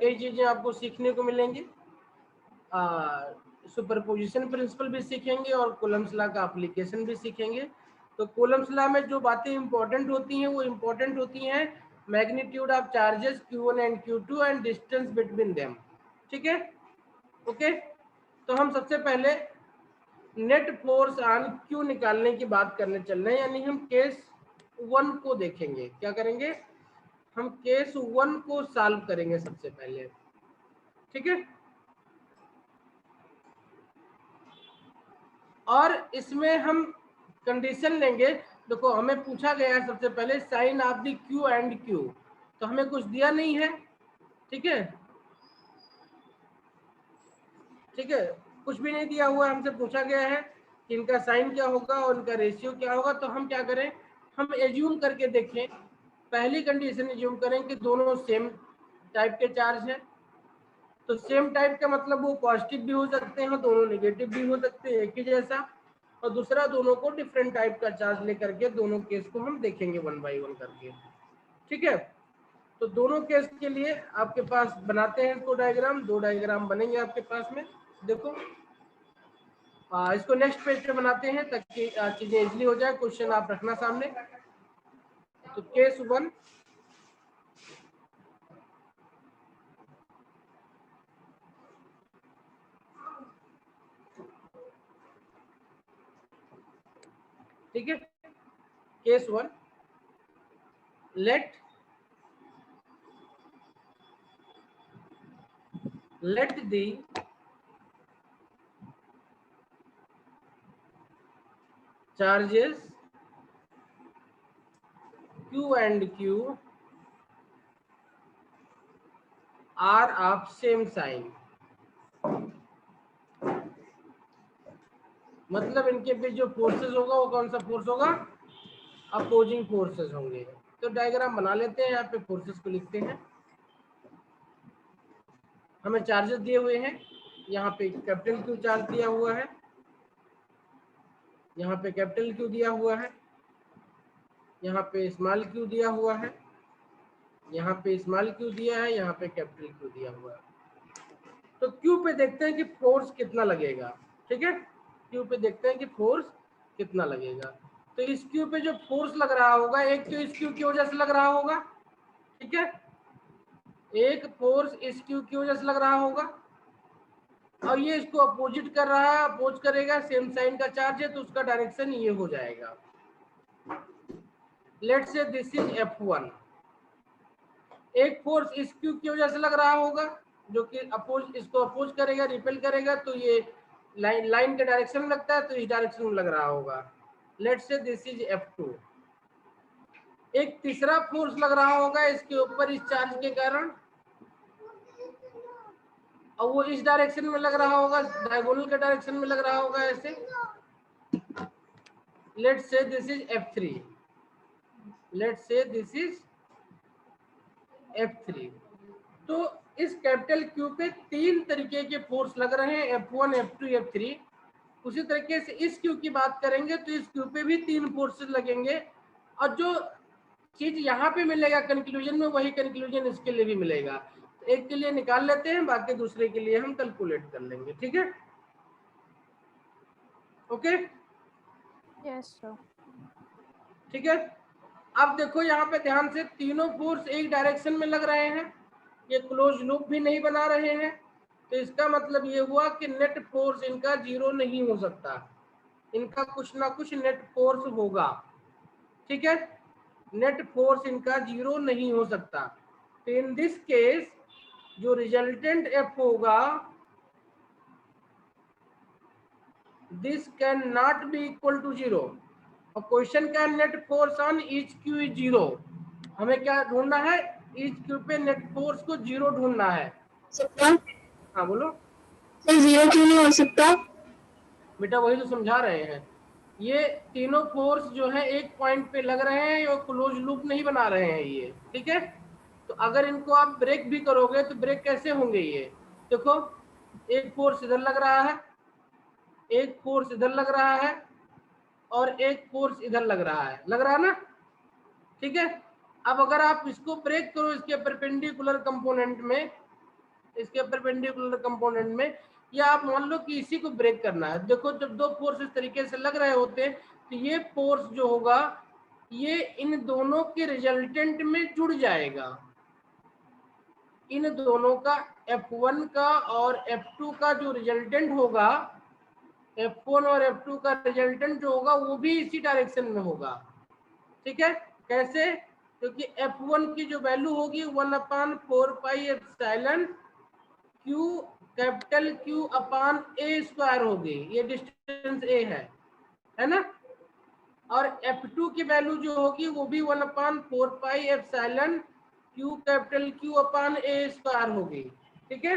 कई चीजें आपको सीखने को मिलेंगी। सुपरपोजिशन प्रिंसिपल भी सीखेंगे और कूलम्ब्स लॉ का एप्लीकेशन भी सीखेंगे। तो कूलम्ब्स लॉ में जो बातें इंपॉर्टेंट होती हैं वो इंपॉर्टेंट होती हैं magnitude of charges Q1 and Q2 and distance between them. ठीक है, ओके। तो हम सबसे पहले नेट फोर्स ऑन Q निकालने की बात करने चल रहे हैं, यानी हम केस 1 को देखेंगे। क्या करेंगे? हम केस 1 को सॉल्व करेंगे सबसे पहले। ठीक है, और इसमें हम कंडीशन लेंगे। देखो हमें पूछा गया है सबसे पहले sign of the Q and Q, तो हमें कुछ दिया नहीं है। ठीक है, ठीक है, कुछ भी नहीं दिया हुआ है। हमसे पूछा गया है कि इनका साइन क्या होगा और इनका रेशियो क्या होगा। तो हम क्या करें, हम एज्यूम करके देखें। पहली कंडीशन एज्यूम करें कि दोनों सेम टाइप के चार्ज हैं। तो सेम टाइप का मतलब वो पॉजिटिव भी हो सकते हैं, दोनों नेगेटिव भी हो सकते हैं, एक ही जैसा। और दूसरा, दोनों को डिफरेंट टाइप का चार्ज लेकर के दोनों केस को हम देखेंगे 1 बाय 1 करके। ठीक है, तो दोनों केस के लिए आपके पास बनाते हैं इसको डायग्राम। 2 डायग्राम बनेंगे आपके पास में। देखो इसको नेक्स्ट पेज पे बनाते हैं ताकि चीजें इजली हो जाए। क्वेश्चन आप रखना सामने। तो केस 1, ठीक है, case 1, let the charges Q and Q are of same sign। मतलब इनके बीच जो फोर्सेस होगा वो कौन सा फोर्स होगा? अपोजिंग फोर्सेस होंगे। तो डायग्राम बना लेते हैं, यहाँ पे फोर्सेस को लिखते हैं। हमें चार्जेस दिए हुए हैं, यहाँ पे कैपिटल Q चार्ज दिया हुआ है, यहाँ पे कैपिटल Q दिया हुआ है, यहाँ पे स्मॉल q दिया हुआ है, यहाँ पे स्मॉल q दिया है, यहाँ पे कैपिटल Q दिया हुआ है। तो Q पे देखते हैं कि फोर्स कितना लगेगा। ठीक है, Q पे देखते हैं कि फोर्स कितना लगेगा। तो इस Q पे जो फोर्स लग रहा होगा, एक तो इस Q की वजह से लग रहा होगा। ठीक है, एक फोर्स इस Q की वजह से लग रहा होगा, और ये इसको अपोजिट कर रहा है, अपोज करेगा, सेम साइन का चार्ज है तो उसका डायरेक्शन ये हो जाएगा। Let's say this is F1। एक फोर्स इस Q की वजह से लग रहा होगा जो कि अपोज, इसको अपोज करेगा, रिपेल करेगा, तो ये लाइन के डायरेक्शन में लगता है, तो इस डायरेक्शन में लग रहा होगा। Let's say this is F2। एक तीसरा फोर्स लग रहा होगा इसके ऊपर इस चार्ज के कारण, और वो इस डायरेक्शन में लग रहा होगा, डायगोनल के डायरेक्शन में लग रहा होगा ऐसे। Let's say this is F3। Let's say this is F3। तो इस कैपिटल Q पे 3 तरीके के फोर्स लग रहे हैं, F1, F2, F3। उसी तरीके से इस Q की बात करेंगे तो इस Q पे भी 3 फोर्सेस लगेंगे, और जो चीज यहाँ पे मिलेगा कंक्लूजन में, वही कंक्लूजन इसके लिए भी मिलेगा। तो एक के लिए निकाल लेते हैं, बाकी दूसरे के लिए हम कैलकुलेट कर लेंगे। ठीक है, ओके, यस सर। ठीक है। अब देखो यहाँ पे ध्यान से, तीनों फोर्स एक डायरेक्शन में लग रहे हैं, ये क्लोज लूप भी नहीं बना रहे हैं। तो इसका मतलब ये हुआ कि नेट फोर्स इनका 0 नहीं हो सकता, इनका कुछ ना कुछ नेट फोर्स होगा। ठीक है, नेट फोर्स इनका 0 नहीं हो सकता। तो इन दिस केस जो रिजल्टेंट F होगा, this can not be equal to 0। और क्वेश्चन का net force on each Q is 0। हमें क्या ढूंढना है? ईच Q पे नेट फोर्स को 0 ढूंढना है। सकता। हाँ बोलो सर 0 क्यों नहीं हो सकता? बेटा, वही तो समझा रहे हैं। ये तीनों फोर्स जो है एक पॉइंट पे लग रहे हैं और क्लोज लूप नहीं बना रहे हैं ये। ठीक है, तो अगर इनको आप ब्रेक भी करोगे तो ब्रेक कैसे होंगे ये? देखो, एक फोर्स इधर लग रहा है, एक फोर्स इधर लग रहा है, और एक फोर्स इधर लग रहा है, लग रहा है ना? ठीक है, अब अगर आप इसको ब्रेक करो इसके परपेंडिकुलर कंपोनेंट में, इसके परपेंडिकुलर कंपोनेंट में, या आप मान लो कि इसी को ब्रेक करना है। देखो जब दो फोर्स इस तरीके से लग रहे होते हैं तो ये फोर्स जो होगा ये इन दोनों के रिजल्टेंट में जुड़ जाएगा। इन दोनों का F1 का और F2 का जो रिजल्टेंट होगा, F1 और F2 का रिजल्टेंट जो होगा वो भी इसी डायरेक्शन में होगा। ठीक है, कैसे? क्योंकि F1 की जो वैल्यू होगी 1/4 पाई Q capital Q upon A square होगी, ये डिस्टेंस A है ना। और F2 की वैल्यू जो होगी वो भी 1/4 पाई Q capital Q upon A square होगी। ठीक है,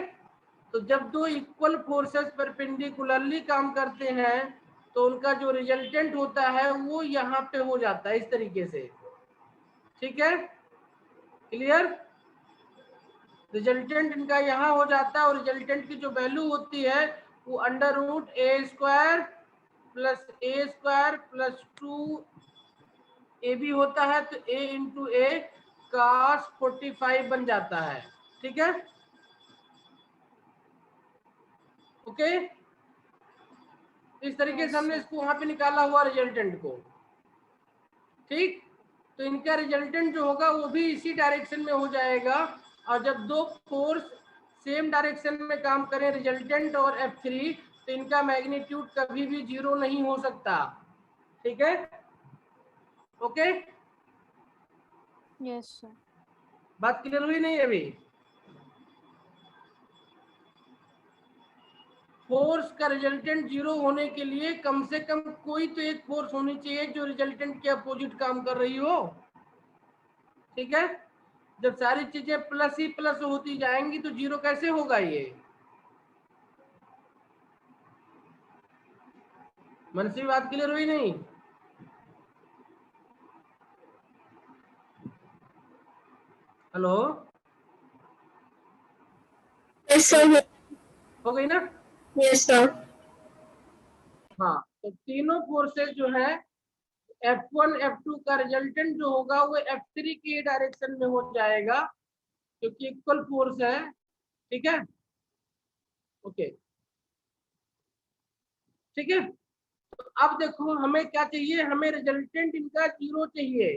तो जब दो इक्वल फोर्सेस परपेंडिकुलरली काम करते हैं तो उनका जो रिजल्टेंट होता है वो यहाँ पे हो जाता है इस तरीके से। ठीक है, क्लियर? रिजल्टेंट इनका यहाँ हो जाता है और रिजल्टेंट की जो वैल्यू होती है वो √A² plus A² plus 2AB होता है, तो A इंटू A cos 45 बन जाता है। ठीक है, ओके। इस तरीके से हमने इसको वहां पे निकाला हुआ रिजल्टेंट को। ठीक, तो इनका रिजल्टेंट जो होगा वो भी इसी डायरेक्शन में हो जाएगा। और जब दो फोर्स सेम डायरेक्शन में काम करें रिजल्टेंट और F3, तो इनका मैग्नीट्यूड कभी भी 0 नहीं हो सकता। ठीक है, ओके। Yes sir. बात क्लियर हुई नहीं अभी? फोर्स का रिजल्टेंट 0 होने के लिए कम से कम कोई तो एक फोर्स होनी चाहिए जो रिजल्टेंट के अपोजिट काम कर रही हो। ठीक है, जब सारी चीजें प्लस ही प्लस होती जाएंगी तो 0 कैसे होगा ये? मन से बात क्लियर हुई नहीं? Hello, yes sir. हो गई ना? Yes sir. हाँ, तो तीनों फोर्सेस जो है F1 F2 का रिजल्टेंट जो होगा वो F3 की डायरेक्शन में हो जाएगा क्योंकि इक्वल फोर्स है। ठीक है, ओके, ठीक है। तो अब देखो हमें क्या चाहिए, हमें रिजल्टेंट इनका 0 चाहिए।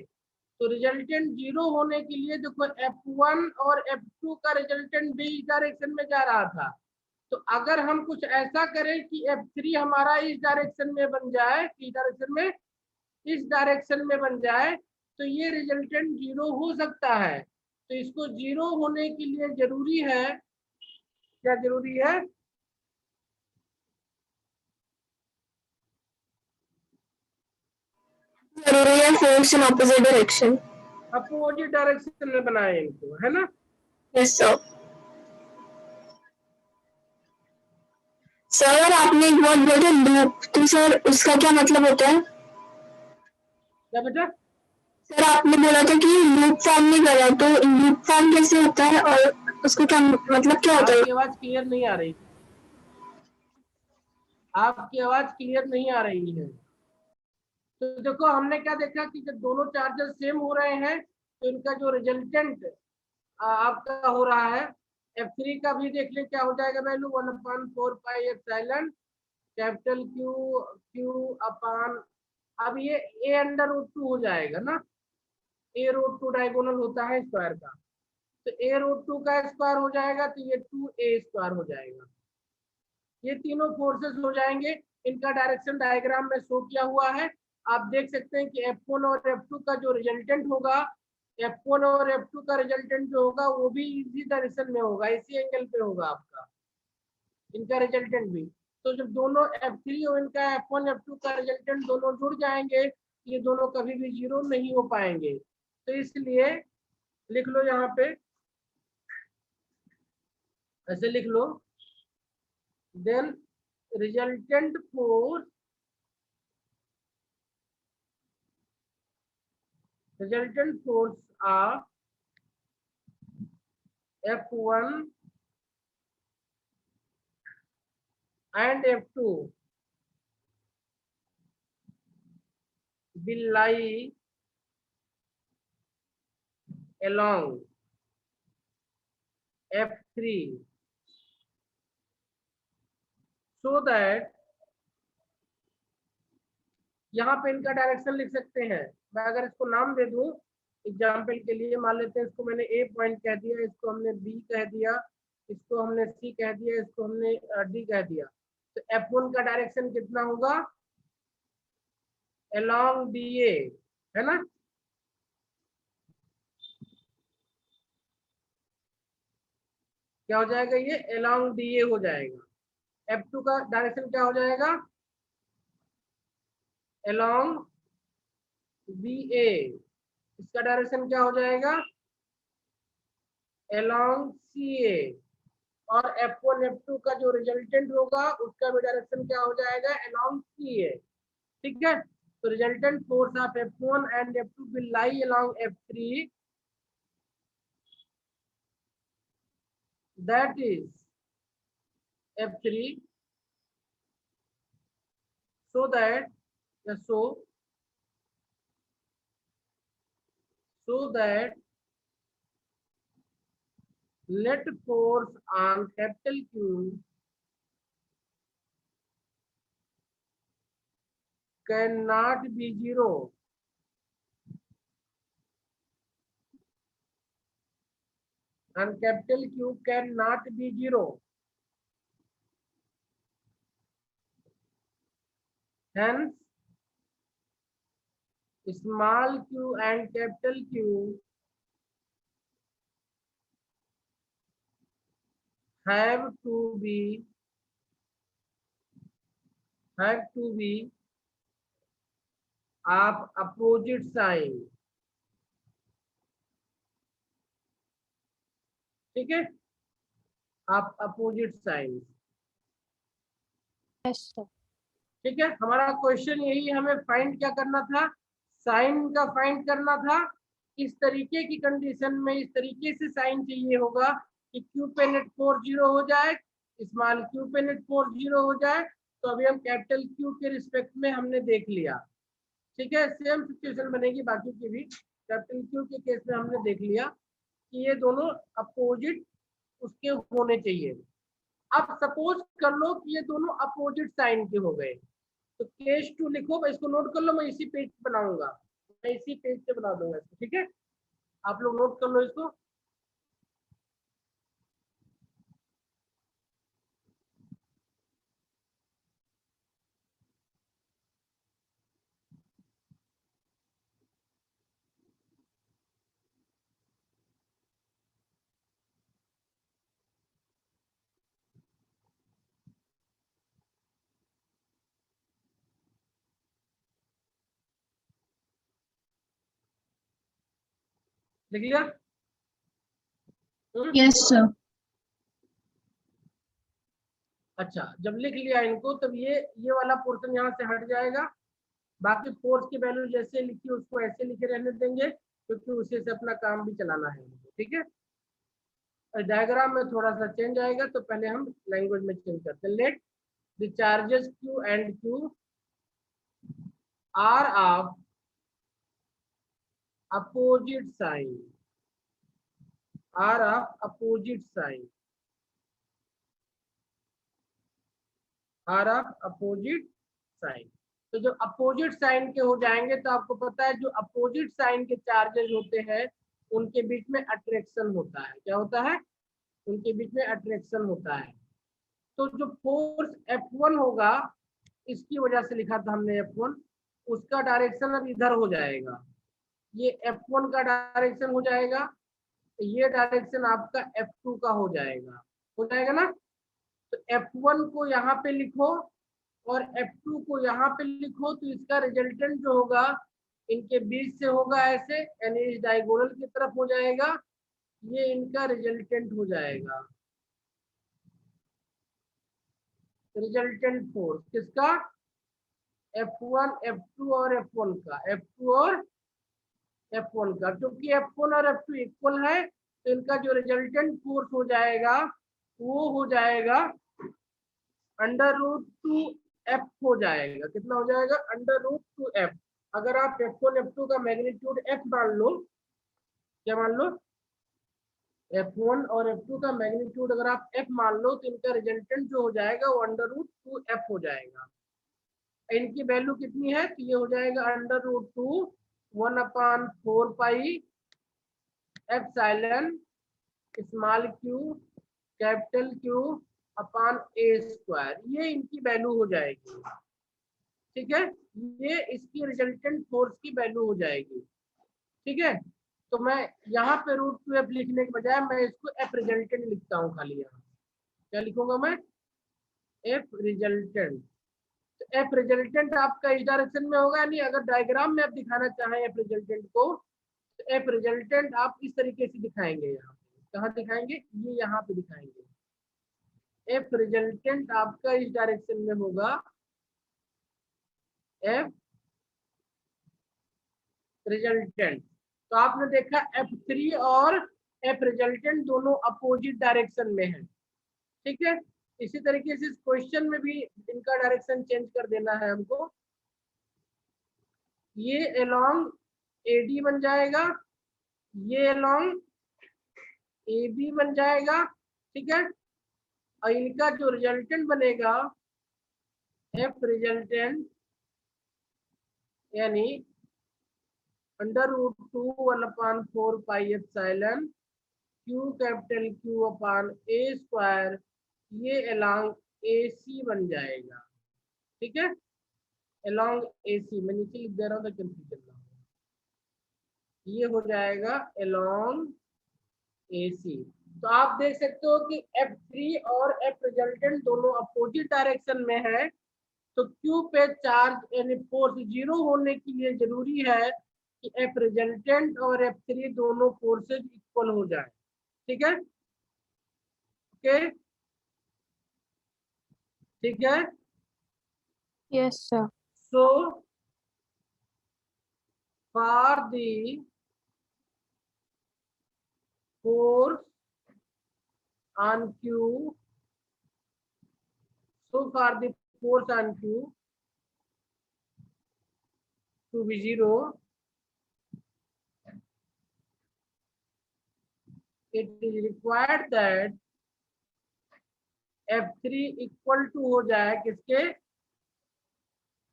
तो रिजल्टेंट 0 होने के लिए देखो F1 और F2 का रिजल्टेंट भी इस डायरेक्शन में जा रहा था। तो अगर हम कुछ ऐसा करें कि F3 हमारा इस डायरेक्शन में बन जाए, इस डायरेक्शन में, इस डायरेक्शन में बन जाए, तो ये रिजल्टेंट 0 हो सकता है। तो इसको 0 होने के लिए जरूरी है, क्या जरूरी है? जरूरी है force in opposite direction. Opposite direction में बनाए इनको, है ना। Yes sir. सर आपने एक वर्ड बोला लूप, तो सर उसका क्या मतलब होता है? क्या बेटा? सर आपने बोला था कि लूप फॉर्म नहीं करा, तो लूप फॉर्म कैसे होता है और उसको क्या मतलब क्या होता है? आपकी आवाज क्लियर नहीं आ रही, आपकी आवाज क्लियर नहीं आ रही है। तो देखो हमने क्या देखा कि जब दोनों चार्जेस सेम हो रहे हैं तो इनका जो रिजल्टेंट आपका हो रहा है, F3 का भी देख ले क्या हो जाएगा वैल्यू 1/4 पाई कैपिटल Q अपान, अब ये A√2 हो जाएगा ना। A√2 डायगोनल होता है स्क्वायर का, तो A√2 का स्क्वायर हो जाएगा तो ये 2A² हो जाएगा। ये तीनों फोर्सेस हो जाएंगे, इनका डायरेक्शन डायग्राम में शो किया हुआ है। आप देख सकते हैं कि F1 और F2 का जो रिजल्टेंट होगा, F1 और F2 का रिजल्टेंट जो होगा वो भी इसी डायरेक्शन में होगा, इसी एंगल पे होगा आपका इनका रिजल्टेंट भी। तो जब दोनों F3 और इनका F1 F2 का रिजल्टेंट दोनों जुड़ जाएंगे, ये दोनों कभी भी 0 नहीं हो पाएंगे। तो इसलिए लिख लो यहाँ पे, ऐसे लिख लो, then resultant force of F1 and F2 will lie along F3 so that, यहाँ पे इनका डायरेक्शन लिख सकते हैं। मैं अगर इसको नाम दे दूं एग्जाम्पल के लिए, मान लेते हैं इसको मैंने ए पॉइंट कह दिया, इसको हमने बी कह दिया, इसको हमने सी कह दिया, इसको हमने डी कह दिया। तो F1 का डायरेक्शन कितना होगा, अलोंग डी ए, है ना। क्या हो जाएगा, ये अलोंग डी ए हो जाएगा। F2 का डायरेक्शन क्या हो जाएगा, अलोंग बी ए। इसका डायरेक्शन क्या हो जाएगा, अलोंग सी ए। और F1 F2 का जो रिजल्टेंट होगा उसका भी डायरेक्शन क्या हो जाएगा, अलोंग सी ए। ठीक है, तो resultant force of F1 and F2 will lie along F3, that is F3, so that let force on capital Q cannot be zero, and capital Q cannot be zero. Hence, small q and capital Q have to be of opposite sign. ठीक है, आप opposite sign. Yes, sir. ठीक है, हमारा question यही है, हमें find क्या करना था, साइन का फाइंड करना था। इस तरीके की कंडीशन में इस तरीके से साइन चाहिए होगा कि क्यू पे नेट फोर्स 0 हो जाए, स्मॉल क्यू पे नेट फोर्स 0 हो जाए। तो अभी हम कैपिटल क्यू के रिस्पेक्ट में हमने देख लिया। ठीक है, सेम सिचुएशन बनेगी बाकी की भी। कैपिटल क्यू के केस में हमने देख लिया कि ये दोनों अपोजिट उसके होने चाहिए। अब सपोज कर लो कि ये दोनों अपोजिट साइन के हो गए, तो केस 2 लिखो, इसको नोट कर लो, मैं इसी पेज पे बनाऊंगा, मैं इसी पेज पे बना दूंगा इसको। ठीक है, आप लोग नोट कर लो इसको। लिख लिया? Yes sir. अच्छा, जब लिख लिया इनको तब ये वाला पोर्शन यहाँ से हट जाएगा। बाकी फोर्स की वैल्यू जैसे लिखी उसको ऐसे लिखे रहने देंगे, क्योंकि उसी से अपना काम भी चलाना है। ठीक है, डायग्राम में थोड़ा सा चेंज आएगा, तो पहले हम लैंग्वेज में चेंज करते हैं। Let the charges Q and Q are of opposite sign, are of opposite sign, are of opposite sign। तो जब अपोजिट साइन के हो जाएंगे तो आपको पता है जो अपोजिट साइन के चार्जेस होते हैं उनके बीच में अट्रैक्शन होता है। क्या होता है? उनके बीच में अट्रैक्शन होता है। तो जो फोर्स F1 होगा, इसकी वजह से लिखा था हमने F1, उसका डायरेक्शन अब इधर हो जाएगा। ये F1 का डायरेक्शन हो जाएगा, ये डायरेक्शन आपका F2 का हो जाएगा ना। तो F1 को यहाँ पे लिखो और F2 को यहाँ पे लिखो, तो इसका रिजल्टेंट जो होगा इनके बीच से होगा ऐसे, यानी इस डायगोनल की तरफ हो जाएगा। ये इनका रिजल्टेंट हो जाएगा, रिजल्टेंट फोर्स किसका, F1 F2 और F1 का, F2 और F1 का। क्योंकि F1 और F2 इक्वल है तो इनका जो रिजल्टेंट फोर्स हो जाएगा वो हो जाएगा √2F हो जाएगा। कितना हो जाएगा? √2F। अगर आप F1 F2 का मैग्नीट्यूड F मान लो, क्या मान लो, F1 और F2 का मैग्नीट्यूड अगर आप F मान लो तो इनका रिजल्टेंट जो हो जाएगा वो √2F हो जाएगा। इनकी वैल्यू कितनी है तो ये हो जाएगा √2 1/4 pi epsilon small Q capital Q upon A square, ये इनकी वैल्यू हो जाएगी। ठीक है, ये इसकी रिजल्टेंट फोर्स की वैल्यू हो जाएगी। ठीक है, तो मैं यहाँ पे √2F लिखने के बजाय मैं इसको F रिजल्टेंट लिखता हूँ खाली। यहाँ क्या लिखूंगा मैं? F resultant. तो F रिजल्टेंट आपका इस डायरेक्शन में होगा, नहीं अगर डायग्राम में आप दिखाना चाहें F रिजल्टेंट को तो F रिजल्टेंट आप इस तरीके से दिखाएंगे। यहाँ पे कहाँ दिखाएंगे? ये यहाँ पे दिखाएंगे। F रिजल्टेंट आपका इस डायरेक्शन में होगा, F रिजल्टेंट। तो आपने देखा F3 और F रिजल्टेंट दोनों अपोजिट डायरेक्शन में है। ठीक है, इसी तरीके से इस क्वेश्चन में भी इनका डायरेक्शन चेंज कर देना है हमको। ये अलोंग AD बन जाएगा, ये अलोंग AB बन जाएगा। ठीक है, और इनका जो रिजल्टेंट बनेगा F रिजल्टेंट यानी √2 1/4 pi epsilon Q capital Q upon A square, ये अलोंग AC बन जाएगा। ठीक है, अलोंग AC मैं नीचे लिख दे रहा हूँ तो कंफ्यूजन ना हो, ये हो जाएगा अलोंग AC। तो आप देख सकते हो कि F3 और F रिजल्टेंट दोनों अपोजिट डायरेक्शन में है, तो Q पे चार्ज यानी फोर्स 0 होने के लिए जरूरी है कि F रिजल्टेंट और F3 दोनों फोर्सेज इक्वल हो जाए। ठीक है, ओके, ठीक है। Yes, sir. So for the force on Q, so for the force on Q to be 0, it is required that F3 equal to हो जाए किसके?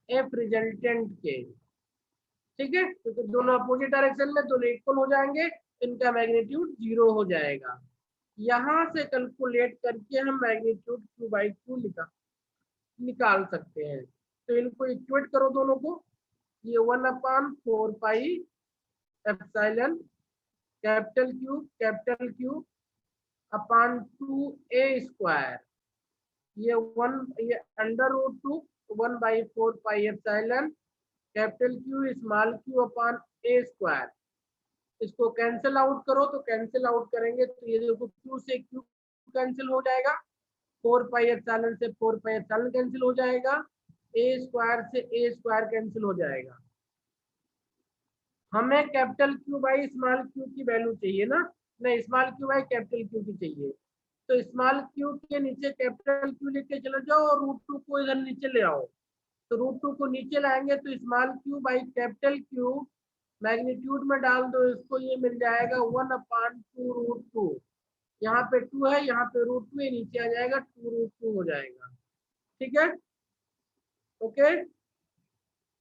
F रिजल्टेंट के। ठीक है, क्योंकि तो दोनों अपोजिट डायरेक्शन में दोनों इक्वल हो जाएंगे, इनका मैग्नीट्यूड 0 हो जाएगा। यहाँ से कैलकुलेट करके हम मैग्नीट्यूड Q/Q निकाल सकते हैं। तो इनको इक्वेट करो दोनों को, ये 1/4 pi epsilon capital Q upon 2A square, ये √2 1/4 pi epsilon capital Q small q upon A square. इसको कैंसिल आउट करो, तो कैंसिल आउट करेंगे तो ये देखो Q से Q कैंसिल हो जाएगा, 4 पाई एप्सिलॉन से 4 पाई एप्सिलॉन कैंसिल हो जाएगा, A स्क्वायर से A स्क्वायर कैंसिल हो जाएगा। हमें capital Q by small q की वैल्यू चाहिए ना, नहीं small q by capital Q की चाहिए। तो स्मॉल q के नीचे कैपिटल Q लेके चले जाओ और √2 को इधर नीचे ले आओ। तो √2 को नीचे लाएंगे तो small q by capital Q magnitude में डाल दो इसको, ये मिल जाएगा 1/2 √2। यहाँ पे 2 है, यहाँ पे √2 नीचे आ जाएगा, 2 √2 हो जाएगा। ठीक है, ओके।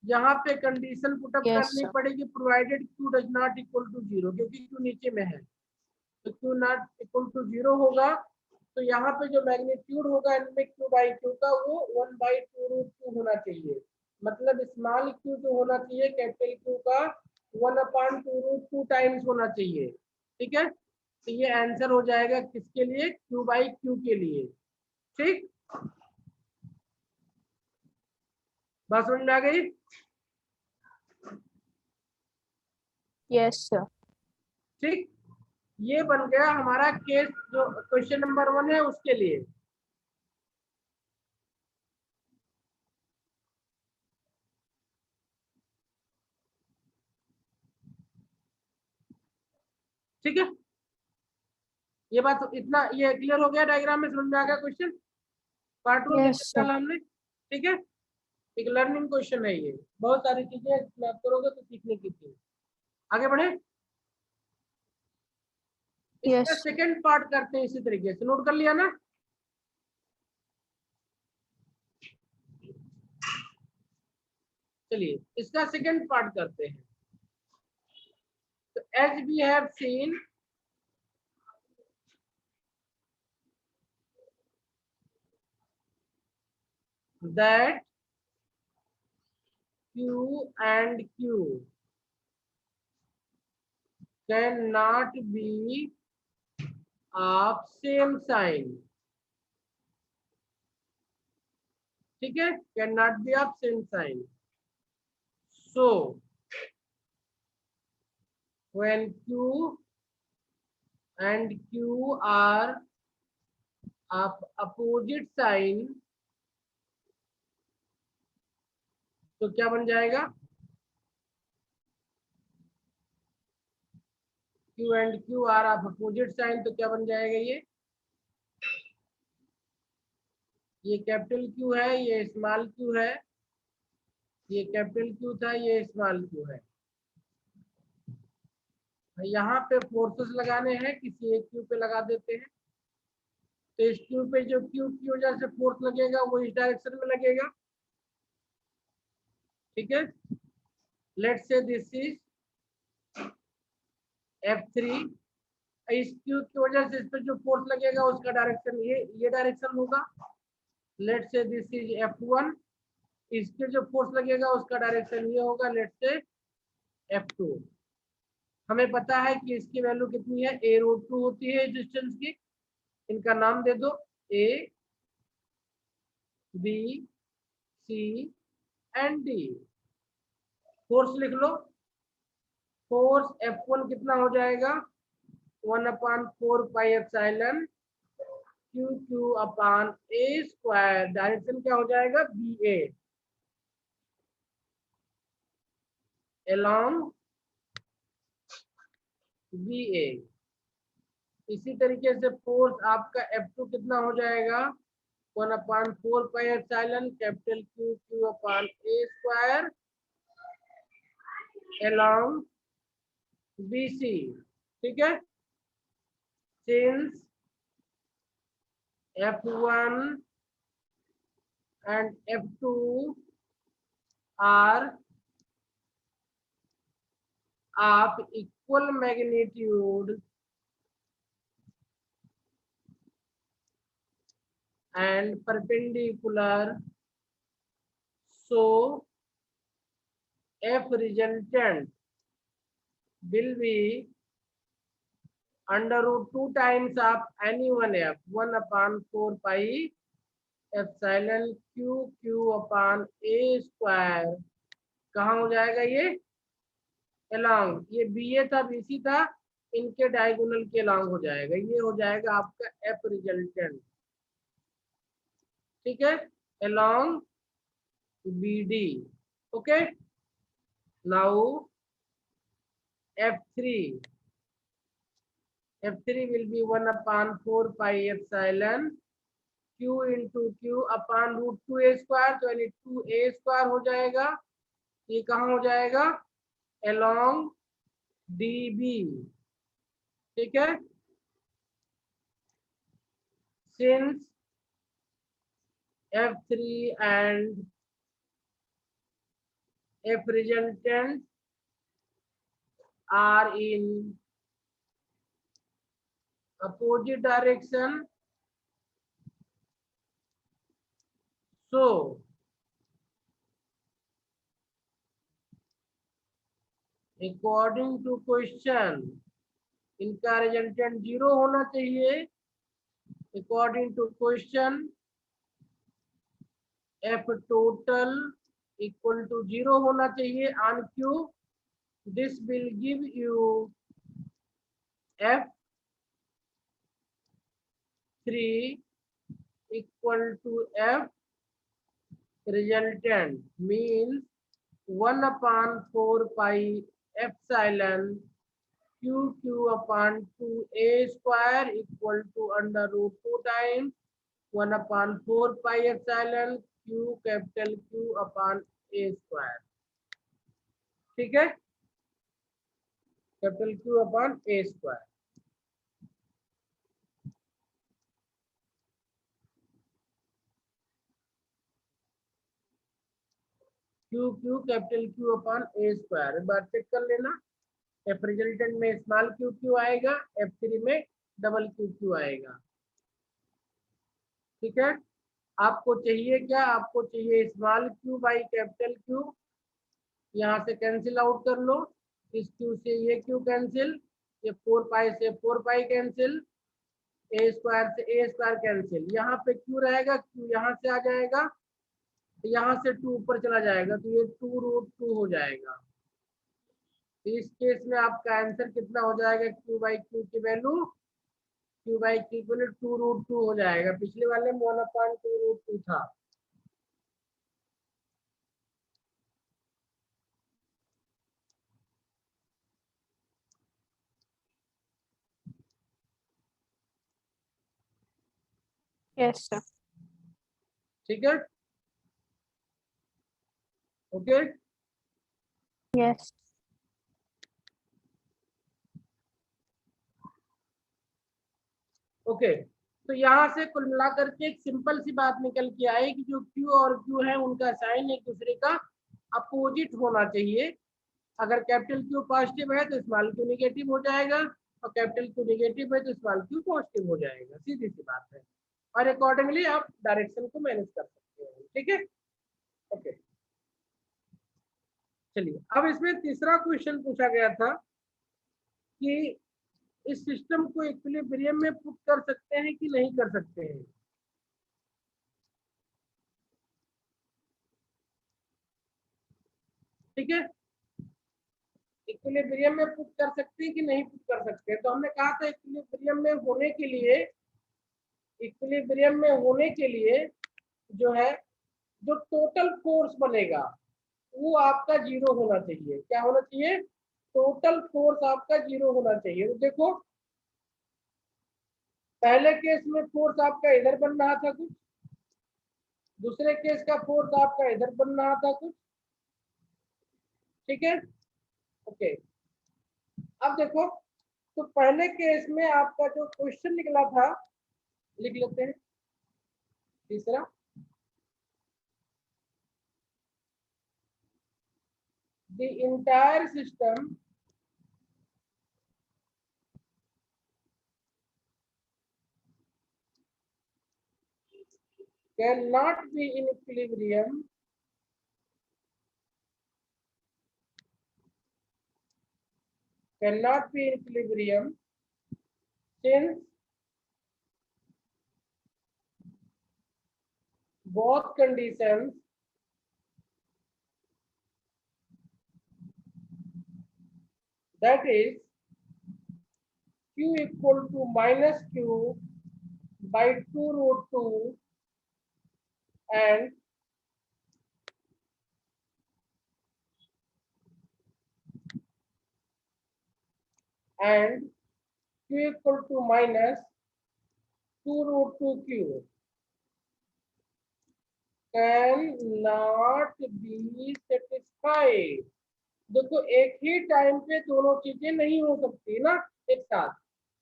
यहाँ पे कंडीशन पुटअप Yes, करनी sir. पड़ेगी, provided Q does not equal to 0, क्योंकि Q नीचे में है। तो Q नॉट इक्वल टू 0 होगा, तो यहाँ पे जो मैग्नीट्यूड होगा इनमें Q/Q का वो 1/2 √2 होना चाहिए। मतलब स्मॉल q जो होना चाहिए कैपिटल Q का 1/2 √2 टाइम्स होना चाहिए। ठीक है, तो ये आंसर हो जाएगा किसके लिए? Q/Q के लिए। ठीक, बात समझ में आ गई? Yes, sir. ठीक, ये बन गया हमारा केस जो क्वेश्चन नंबर 1 है उसके लिए। ठीक है, ये बात इतना ये क्लियर हो गया, डायग्राम में समझ में आ गया क्वेश्चन पार्ट 1 Yes, sir. हमने। ठीक है, एक लर्निंग क्वेश्चन है, ये बहुत सारी चीजें आप करोगे तो सीखने की चीज। आगे बढ़े, इसका Yes. सेकंड पार्ट करते हैं इसी तरीके से, नोट कर लिया ना। चलिए इसका सेकंड पार्ट करते हैं। तो as we have seen that Q and Q cannot be of same sign, ठीक है, cannot be of same sign. So when Q and Q are of opposite sign, तो क्या बन जाएगा, Q and Q are of opposite sign, तो क्या बन जाएगा, ये कैपिटल Q है, ये स्मॉल q है, ये कैपिटल Q था, ये स्मॉल q है। यहाँ पे फोर्सेस लगाने हैं, किसी एक Q पे लगा देते हैं। तो इस Q पे जो Q की वजह से फोर्स लगेगा वो इस डायरेक्शन में लगेगा, ठीक है। Let's say this is F3, इस Q की वजह से इस पे जो फोर्स लगेगा उसका डायरेक्शन ये डायरेक्शन होगा। Let's say this is F1, इसके जो फोर्स लगेगा उसका डायरेक्शन ये होगा, लेट्स से F2। हमें पता है कि इसकी वैल्यू कितनी है, a√2 होती है डिस्टेंस की। इनका नाम दे दो, A, B, C and D। Force लिख लो, फोर्स F1 कितना हो जाएगा, 1/4 pi epsilon QQ upon A square. Direction क्या हो जाएगा, BA, along BA। इसी तरीके से फोर्स आपका F2 कितना हो जाएगा, 1/4 pi epsilon capital QQ upon A square along BC, ठीक है। Since F1 and F2 are of equal magnitude and perpendicular, so F resultant will be √2 times of any one F, 1/4 pi epsilon QQ upon A square. कहाँ हो जाएगा ये, along, ये BA था BC था, इनके डायगोनल के along हो जाएगा, ये हो जाएगा आपका F रिजल्टेंट, ठीक है, along BD। Okay, now F3 will be 1/4 pi epsilon Q into Q upon √2A square, तो यानी 2A स्क्वायर हो जाएगा। ये कहाँ हो जाएगा, along DB, ठीक है। Since F3 and F resultant are in opposite direction, so according to question इनका रिजल्टेंट 0 होना चाहिए। According to question F total equal to 0 होना चाहिए on Q। This will give you F3 equal to F resultant, means 1/4 pi epsilon QQ upon 2A square equal to √2 times 1/4 pi epsilon Q capital Q upon A square, ठीक है, capital Q upon A square. Q Q capital Q upon A square. एक बार check कर लेना, F resultant में small Q Q आएगा, F3 में double Q Q आएगा। ठीक है, आपको चाहिए क्या, आपको चाहिए small Q by capital Q. यहाँ से कैंसिल आउट कर लो, इस क्यू से ये क्यू कैंसिल, ये 4 पाई से 4 पाई कैंसिल, ए स्क्वायर से ए स्क्वायर कैंसिल। यहाँ पे क्यू रहेगा, क्यू यहाँ से आ जाएगा, तो यहाँ से 2 ऊपर चला जाएगा, तो ये 2√2 हो जाएगा। तो इस केस में आपका आंसर कितना हो जाएगा, क्यू बाई क्यू की वैल्यू, क्यू बाई क्यू की वैल्यू 2√2 हो जाएगा। पिछले वाले में 1/2√2 था। Yes, sir. ठीक है, ओके। Yes. ओके, तो यहाँ से कुल मिलाकर के एक सिंपल सी बात निकल के आई कि जो Q और Q है उनका साइन एक दूसरे का अपोजिट होना चाहिए। अगर कैपिटल Q पॉजिटिव है तो स्मॉल q नेगेटिव हो जाएगा, और कैपिटल Q नेगेटिव है तो स्मॉल q पॉजिटिव हो जाएगा। सीधी सी बात है, और अकॉर्डिंगली आप डायरेक्शन को मैनेज कर सकते हैं। ठीक है, ओके। चलिए, अब इसमें तीसरा क्वेश्चन पूछा गया था कि इस सिस्टम को इक्विलिब्रियम में पुट कर सकते हैं कि नहीं कर सकते हैं। ठीक है, इक्विलिब्रियम में पुट कर सकते हैं कि नहीं पुट कर सकते हैं। तो हमने कहा था इक्विलिब्रियम में होने के लिए, इक्विलिब्रियम में होने के लिए जो है, जो टोटल फोर्स बनेगा वो आपका 0 होना चाहिए। क्या होना चाहिए, टोटल फोर्स आपका 0 होना चाहिए। तो देखो, पहले केस में फोर्स आपका इधर बन रहा था कुछ, दूसरे केस का फोर्स आपका इधर बन रहा था कुछ। ठीक है, ओके। अब देखो, तो पहले केस में आपका जो क्वेश्चन निकला था, लिख लेते हैं। तीसरा, the entire system cannot be in equilibrium since both conditions that is q equal to minus q by 2√2 and q equal to minus 2√2q cannot be satisfied। देखो, एक ही टाइम पे दोनों चीजें नहीं हो सकती ना एक साथ।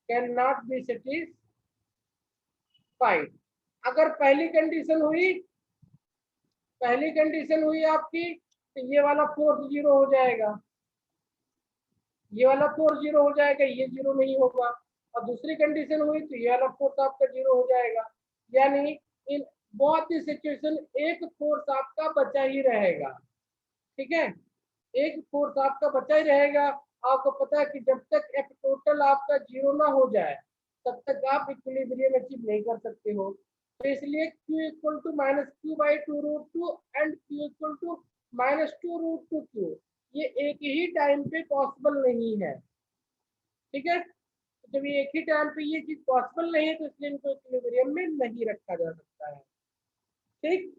Can not be satisfied. अगर पहली कंडीशन हुई आपकी, तो ये वाला फोर्स 0 हो जाएगा, ये वाला फोर्स 0 हो जाएगा, ये 0 नहीं होगा। और दूसरी कंडीशन हुई तो ये वाला फोर्स आपका 0 हो जाएगा। यानी इन बहुत ही सिचुएशन एक फोर्स आपका बचा ही रहेगा। ठीक है, एक फोर्स आपका बचा ही रहेगा। आपको पता है कि जब तक एफ टोटल आपका 0 ना हो जाए तब तक आप इक्विलिब्रियम अचीव नहीं कर सकते हो। तो इसलिए q equal to minus q by 2√2 and q equal to minus 2√2q, ये एक ही टाइम पे पॉसिबल नहीं है। ठीक है, तो जब ये एक ही टाइम पे ये चीज पॉसिबल नहीं है तो इसलिए इनको इक्विलिब्रियम में नहीं रखा जा सकता है। ठीक,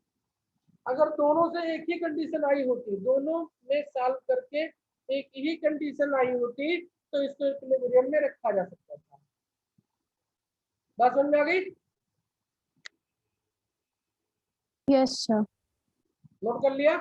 अगर दोनों से एक ही कंडीशन आई होती, दोनों में सॉल्व करके एक ही कंडीशन आई होती, तो इसको इक्विलिब्रियम में रखा जा सकता था। बात समझ में आ गई? Yes, sir. नोट कर लिया?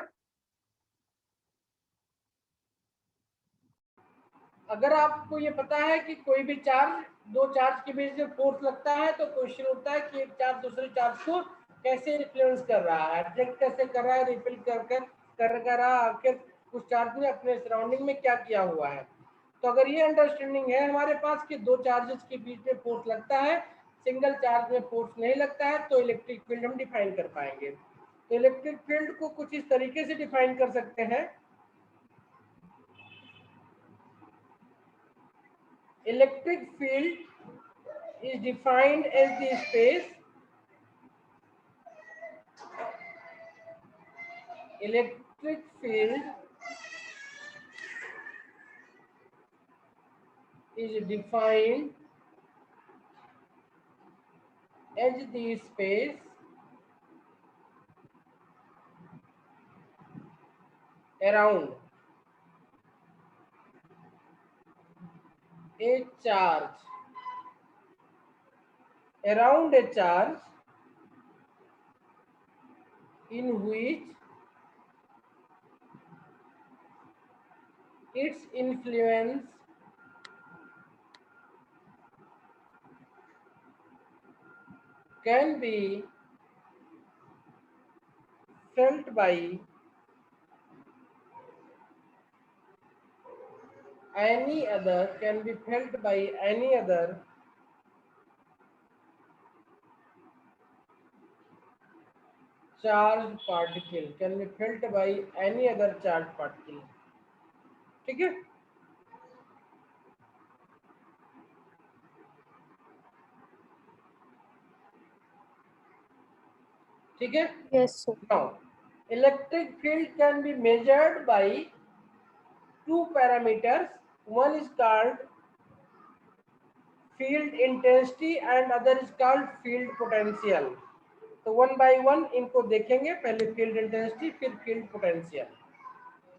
अगर आपको ये पता है कि कोई भी चार्ज, दो चार्ज के बीच में फोर्स लगता है, तो क्वेश्चन होता है कि एक चार्ज दूसरे चार्ज को कैसे इन्फ्लुएंस कर रहा है, अट्रैक्ट कैसे कर रहा है, रिपेल कर कर रहा आखिर उस चार्ज ने अपने सराउंडिंग में क्या किया हुआ है। तो अगर ये अंडरस्टैंडिंग है हमारे पास कि दो चार्जेस के बीच में फोर्स लगता है, सिंगल चार्ज में फोर्स नहीं लगता है, तो इलेक्ट्रिक फील्ड हम डिफाइन कर पाएंगे। तो इलेक्ट्रिक फील्ड को कुछ इस तरीके से डिफाइन कर सकते हैं। Electric field is defined as the space electric field is defined as the space around a charge in which its influence can be felt by any other charged particle, ठीक है। ठीक है। Yes, sir. Now, electric field can be measured by two parameters. One is called field intensity and other is called field potential. तो one by one इनको देखेंगे, पहले field intensity फिर field potential.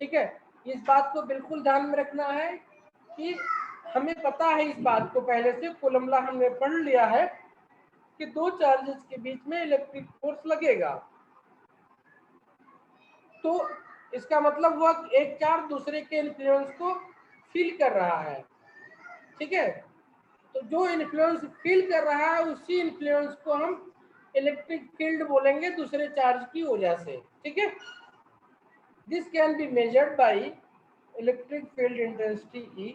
ठीक है, इस बात को बिल्कुल ध्यान में रखना है कि हमें पता है इस बात को पहले से, कूलम लॉ हमने पढ़ लिया है कि दो चार्जेस के बीच में इलेक्ट्रिक फोर्स लगेगा। तो इसका मतलब हुआ कि एक चार्ज दूसरे के इन्फ्लुएंस को फील कर रहा है। ठीक है, तो जो इन्फ्लुएंस फील कर रहा है उसी इन्फ्लुएंस को हम इलेक्ट्रिक फील्ड बोलेंगे दूसरे चार्ज की वजह से। ठीक है, this can be measured by electric field intensity E।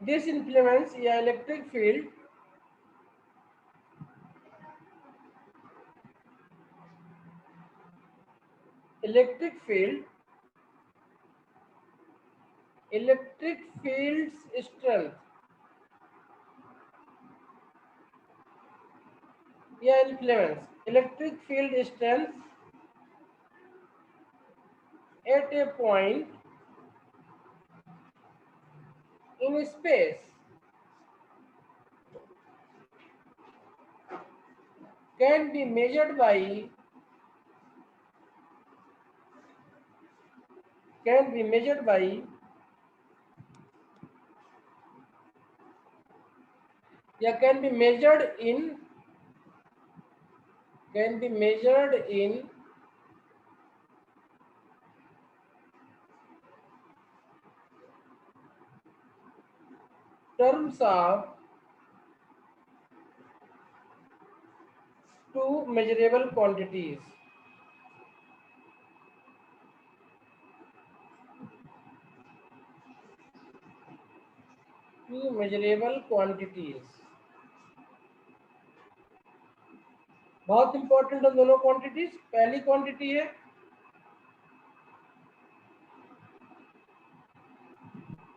This influence या electric field electric field's strength या influence electric field strength at a point in space can be measured by या can be measured in terms of two measurable quantities. बहुत important है दोनों quantities. पहली quantity है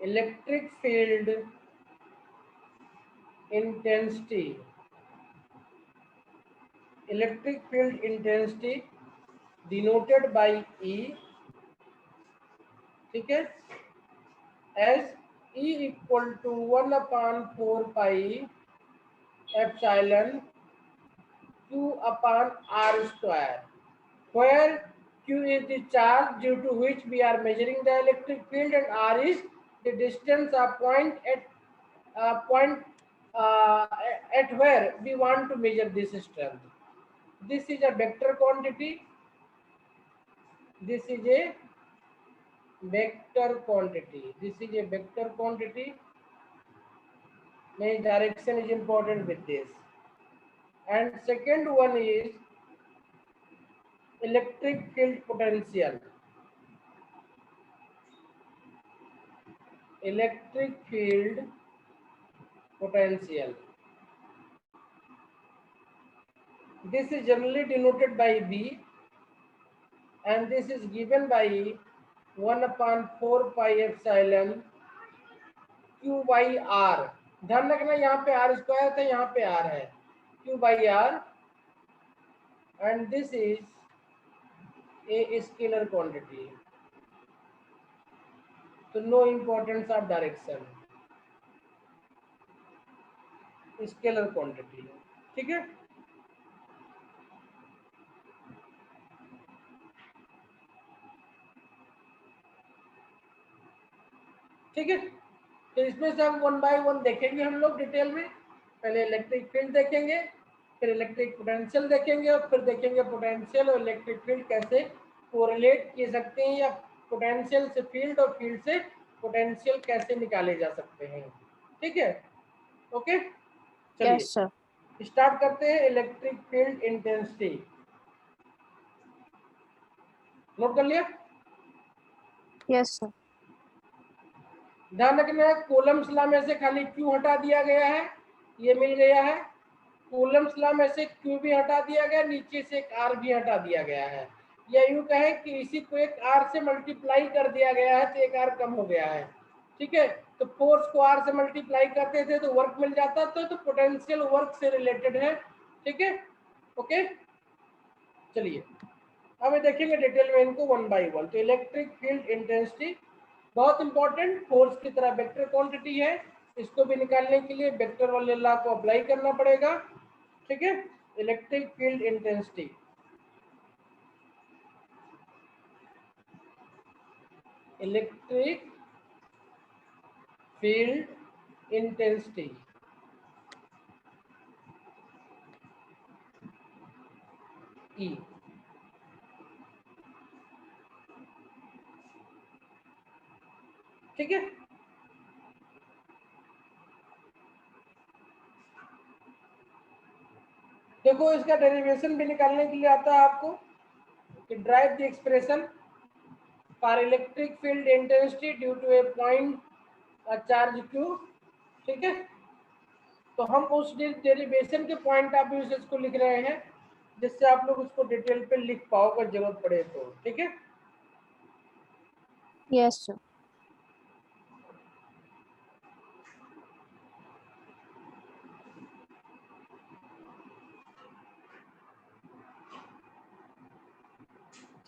electric field intensity. Electric field intensity denoted by E, ठीक है, as E equal to 1/4 pi epsilon Q upon R square, where Q is the charge due to which we are measuring the electric field and R is the distance of point at where we want to measure this strength. This is a vector quantity. This is a vector quantity. Main direction is important with this. And second one is electric field potential, electric field potential. This is generally denoted by V and this is given by 1/4 pi epsilon Q by R. ध्यान रखना यहाँ पे R square था, यहाँ पे R है, Q by R and this is a scalar quantity. So no importance of direction, scalar quantity. ठीक है, ठीक है। तो इसमें से हम 1 बाय 1 देखेंगे हम लोग डिटेल में। पहले इलेक्ट्रिक फील्ड देखेंगे, फिर इलेक्ट्रिक पोटेंशियल देखेंगे और फिर देखेंगे पोटेंशियल और इलेक्ट्रिक फील्ड कैसे कोरिलेट किए सकते हैं या पोटेंशियल से फील्ड और फील्ड से पोटेंशियल कैसे निकाले जा सकते हैं। ठीक है, ओके, चलिए यस सर। स्टार्ट करते हैं। इलेक्ट्रिक फील्ड इंटेंसिटी नोट कर लिया? Yes sir. ध्यान रखना है कूलम्ब्स लॉ में से खाली Q हटा दिया गया है, ये मिल गया है। कूलम्ब्स लॉ में से Q भी हटा दिया गया, नीचे से एक R भी हटा दिया गया है। या यूं कहे कि इसी को एक R से मल्टीप्लाई कर दिया गया है तो एक R कम हो गया है। ठीक है, तो फोर्स को R से मल्टीप्लाई करते थे तो वर्क मिल जाता था, तो पोटेंशियल वर्क से रिलेटेड है। ठीक है, ओके, चलिए अब देखेंगे डिटेल में इनको 1 बाय 1। तो इलेक्ट्रिक फील्ड इंटेंसिटी बहुत इंपॉर्टेंट, फोर्स की तरह वेक्टर क्वांटिटी है, इसको भी निकालने के लिए वेक्टर वाले लॉ को अप्लाई करना पड़ेगा। ठीक है, electric field intensity, electric field intensity E। ठीक है, देखो इसका डेरिवेशन भी निकालने के लिए आता है आपको कि drive the expression for electric field intensity due to a point charge Q। ठीक है, तो हम उस डेरिवेशन के पॉइंट ऑफ व्यू से इसको लिख रहे हैं जिससे आप लोग उसको डिटेल पे लिख पाओ अगर जरूरत पड़े तो। ठीक है, यस सर।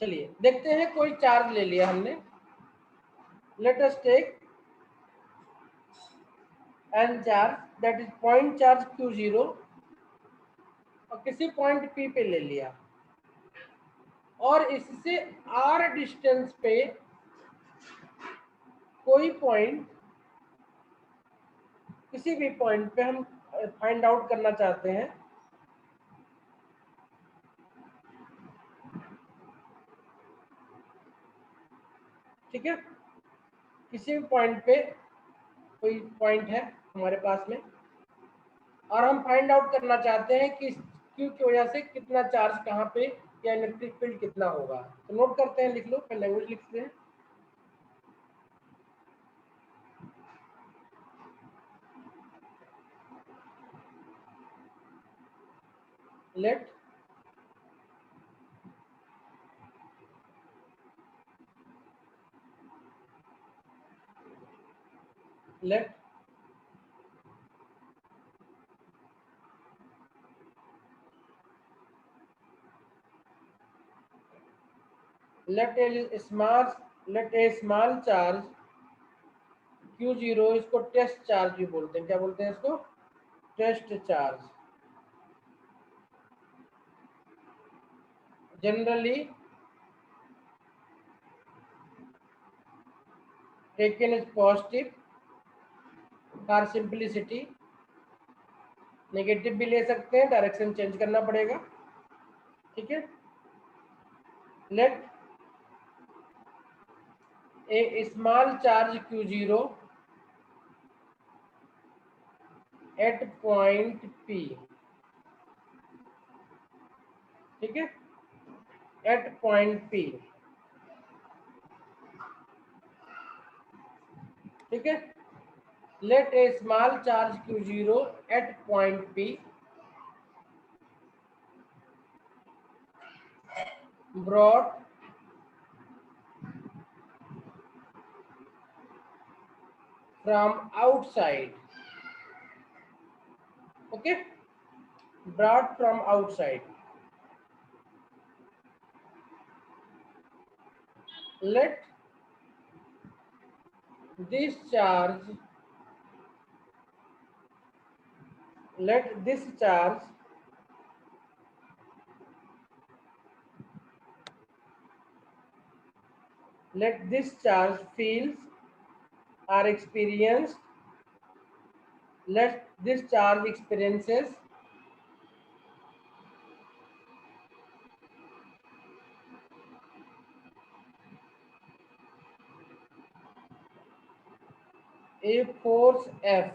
चलिए देखते हैं। कोई चार्ज ले लिया हमने, let us take an charge that is point charge Q0 और किसी पॉइंट P पे ले लिया और इससे R डिस्टेंस पे कोई पॉइंट, किसी भी पॉइंट पे हम फाइंड आउट करना चाहते हैं। ठीक है, किसी भी पॉइंट पे कोई पॉइंट है हमारे पास में और हम फाइंड आउट करना चाहते हैं कि Q की वजह से कितना चार्ज कहाँ पे या इलेक्ट्रिक फील्ड कितना होगा। तो नोट करते हैं, लिख लो, फिर लैंग्वेज लिखते हैं। लेट let let a small charge Q0, इसको टेस्ट चार्ज भी बोलते हैं। क्या बोलते हैं इसको? Test charge. Generally taken as positive for simplicity, negative भी ले सकते हैं, डायरेक्शन चेंज करना पड़ेगा। ठीक है, let a small charge Q0 at point P। ठीक है, at point P, ठीक है। Let a small charge Q0 at point P brought from outside, okay, brought from outside. Let this charge fields are experienced, let this charge experiences a force F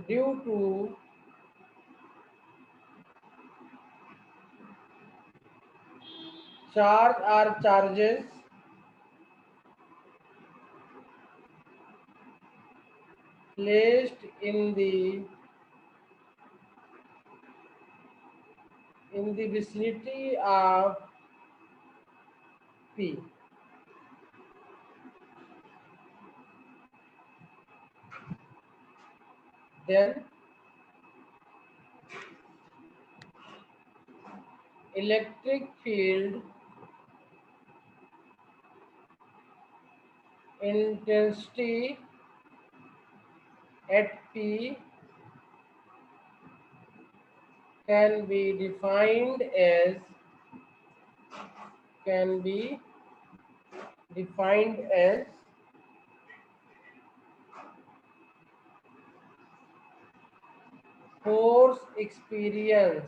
due to charge or charges placed in the vicinity of P. Then electric field intensity at P can be defined as force experienced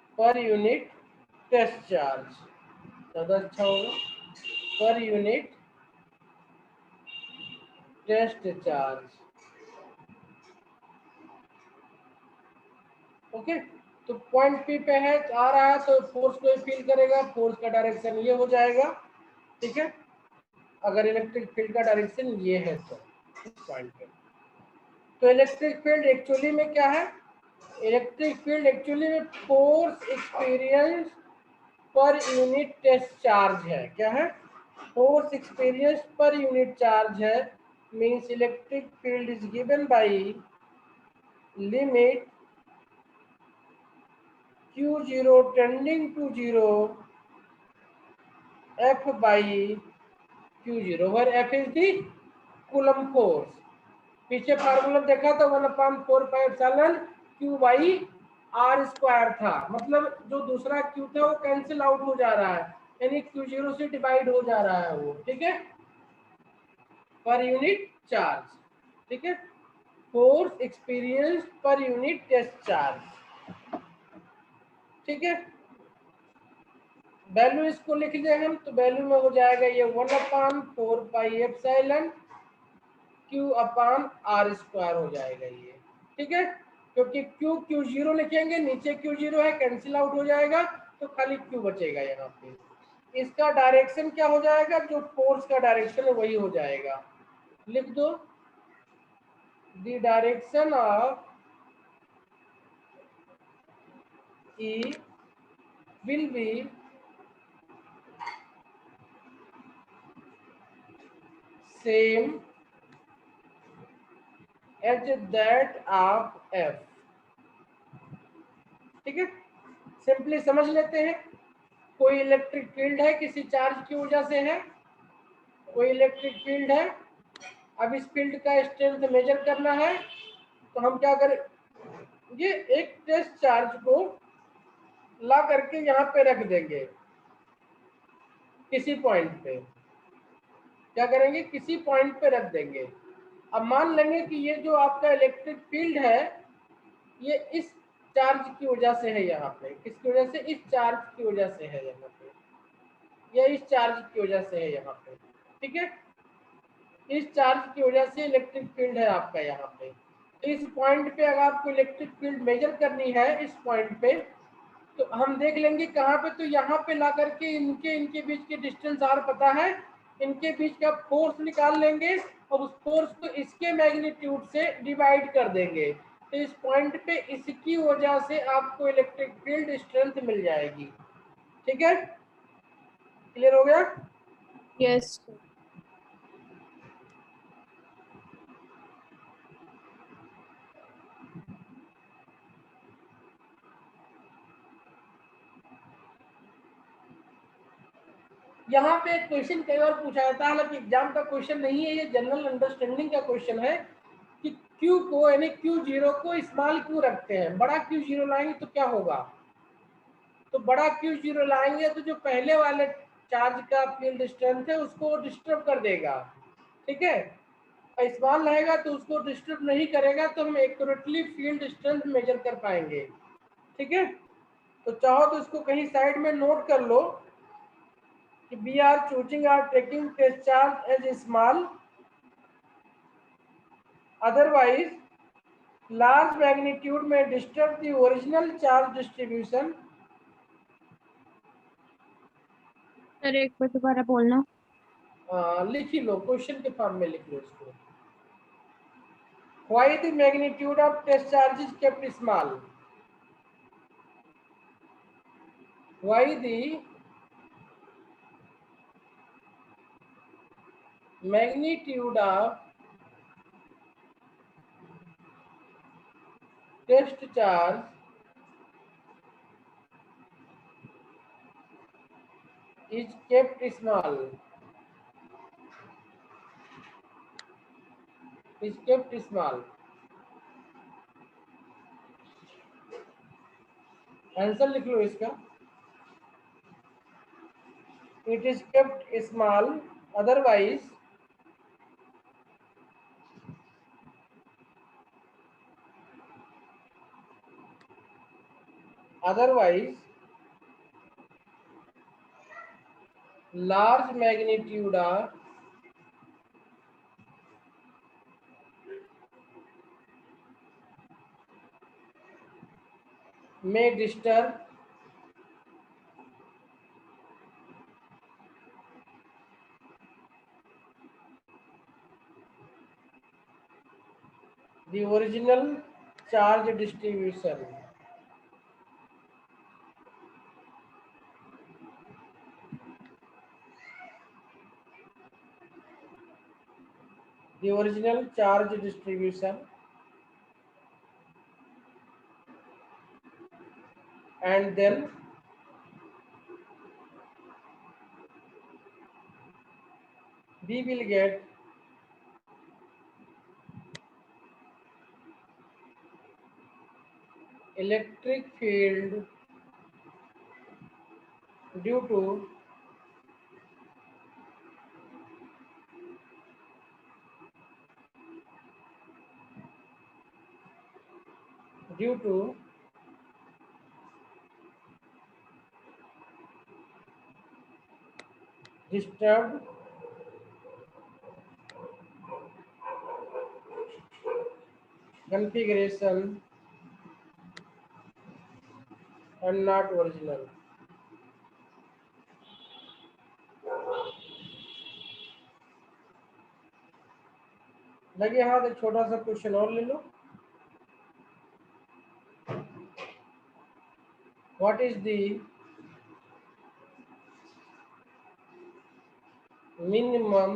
per unit test charge, ज़्यादा अच्छा होगा, per unit test charge, okay. तो point P पे है, आ रहा है तो force को फील करेगा, फोर्स का डायरेक्शन ये हो जाएगा, ठीक है। अगर इलेक्ट्रिक फील्ड का डायरेक्शन ये है तो इस पॉइंट पे, तो इलेक्ट्रिक फील्ड एक्चुअली में क्या है, इलेक्ट्रिक फील्ड एक्चुअली में force experience per unit test charge है। क्या है, force experience per unit charge है, means electric field is given by limit Q0 tending to 0 F by Q0, where F is the Coulomb force। पीछे formula देखा तो 1/4 Q by R square था, मतलब जो दूसरा Q था वो कैंसिल आउट हो जा रहा है, यानी Q0 से डिवाइड हो जा रहा है वो, ठीक है, पर यूनिट चार्ज, ठीक है। Force experience per unit test charge, ठीक है। वैल्यू इसको लिख दें हम, तो वैल्यू में हो जाएगा ये 1/4 Q/R स्क्वायर हो जाएगा ये, ठीक है। क्योंकि Q0 लिखेंगे, नीचे Q0 है, कैंसिल आउट हो जाएगा, तो खाली Q बचेगा यहाँ पे। इसका डायरेक्शन क्या हो जाएगा, जो फोर्स का डायरेक्शन है वही हो जाएगा, लिख दो, the direction of E will be same as that of F, ठीक है। सिंपली समझ लेते हैं, कोई इलेक्ट्रिक फील्ड है, किसी चार्ज की वजह से है, कोई इलेक्ट्रिक फील्ड है, अब इस फील्ड का स्ट्रेंथ मेजर करना है, तो हम क्या करें, ये एक टेस्ट चार्ज को ला करके यहाँ पे रख देंगे किसी पॉइंट पे, क्या करेंगे, किसी पॉइंट पे रख देंगे। अब मान लेंगे कि ये जो आपका इलेक्ट्रिक फील्ड है ये इस चार्ज की वजह से है यहाँ पे। किसकी वजह से? इस चार्ज की वजह से है यहाँ पे, या इस चार्ज की वजह से है यहाँ पे। ठीक है, इस चार्ज की वजह से इलेक्ट्रिक फील्ड है आपका यहाँ पे। तो इस पॉइंट पे अगर आपको इलेक्ट्रिक फील्ड मेजर करनी है इस पॉइंट पे, तो हम देख लेंगे कहाँ पे, तो यहाँ पे ला करके इनके बीच की डिस्टेंस आर पता है, इनके बीच का फोर्स निकाल लेंगे और उस फोर्स को इसके मैग्नीट्यूड से डिवाइड कर देंगे। तो इस पॉइंट पे इसकी वजह से आपको इलेक्ट्रिक फील्ड स्ट्रेंथ मिल जाएगी। ठीक है, क्लियर हो गया? Yes sir. यहाँ पे एक क्वेश्चन कई बार पूछा जाता है, हालांकि एग्जाम का क्वेश्चन नहीं है, ये जनरल अंडरस्टैंडिंग का क्वेश्चन है कि Q को यानी Q0 को स्मॉल क्यों रखते हैं, बड़ा Q0 लाएंगे तो क्या होगा। तो बड़ा Q0 लाएंगे तो जो पहले वाले चार्ज का फील्ड स्ट्रेंथ है उसको डिस्टर्ब कर देगा। ठीक है, स्मॉल रहेगा तो उसको डिस्टर्ब नहीं करेगा, तो हम एक्यूरेटली फील्ड स्ट्रेंथ मेजर कर पाएंगे। ठीक है, तो चाहो तो इसको कहीं साइड में नोट कर लो कि we are choosing or taking test charge as small, otherwise large magnitude may disturb the original charge distribution। Sir एक बार दोबारा बोलना। लिख ही लो, क्वेश्चन के फॉर्म में लिख लो इसको। Why the magnitude of test charge is kept small? Why the magnitude of test charge is kept small? Is kept small। Answer लिख लो इसका। It is kept small, otherwise large magnitude may disturb the original charge distribution। The original charge distribution, and then we will get electric field due to disturbed configuration and not original। लगे हाथ, एक छोटा सा question और ले लो। What is the minimum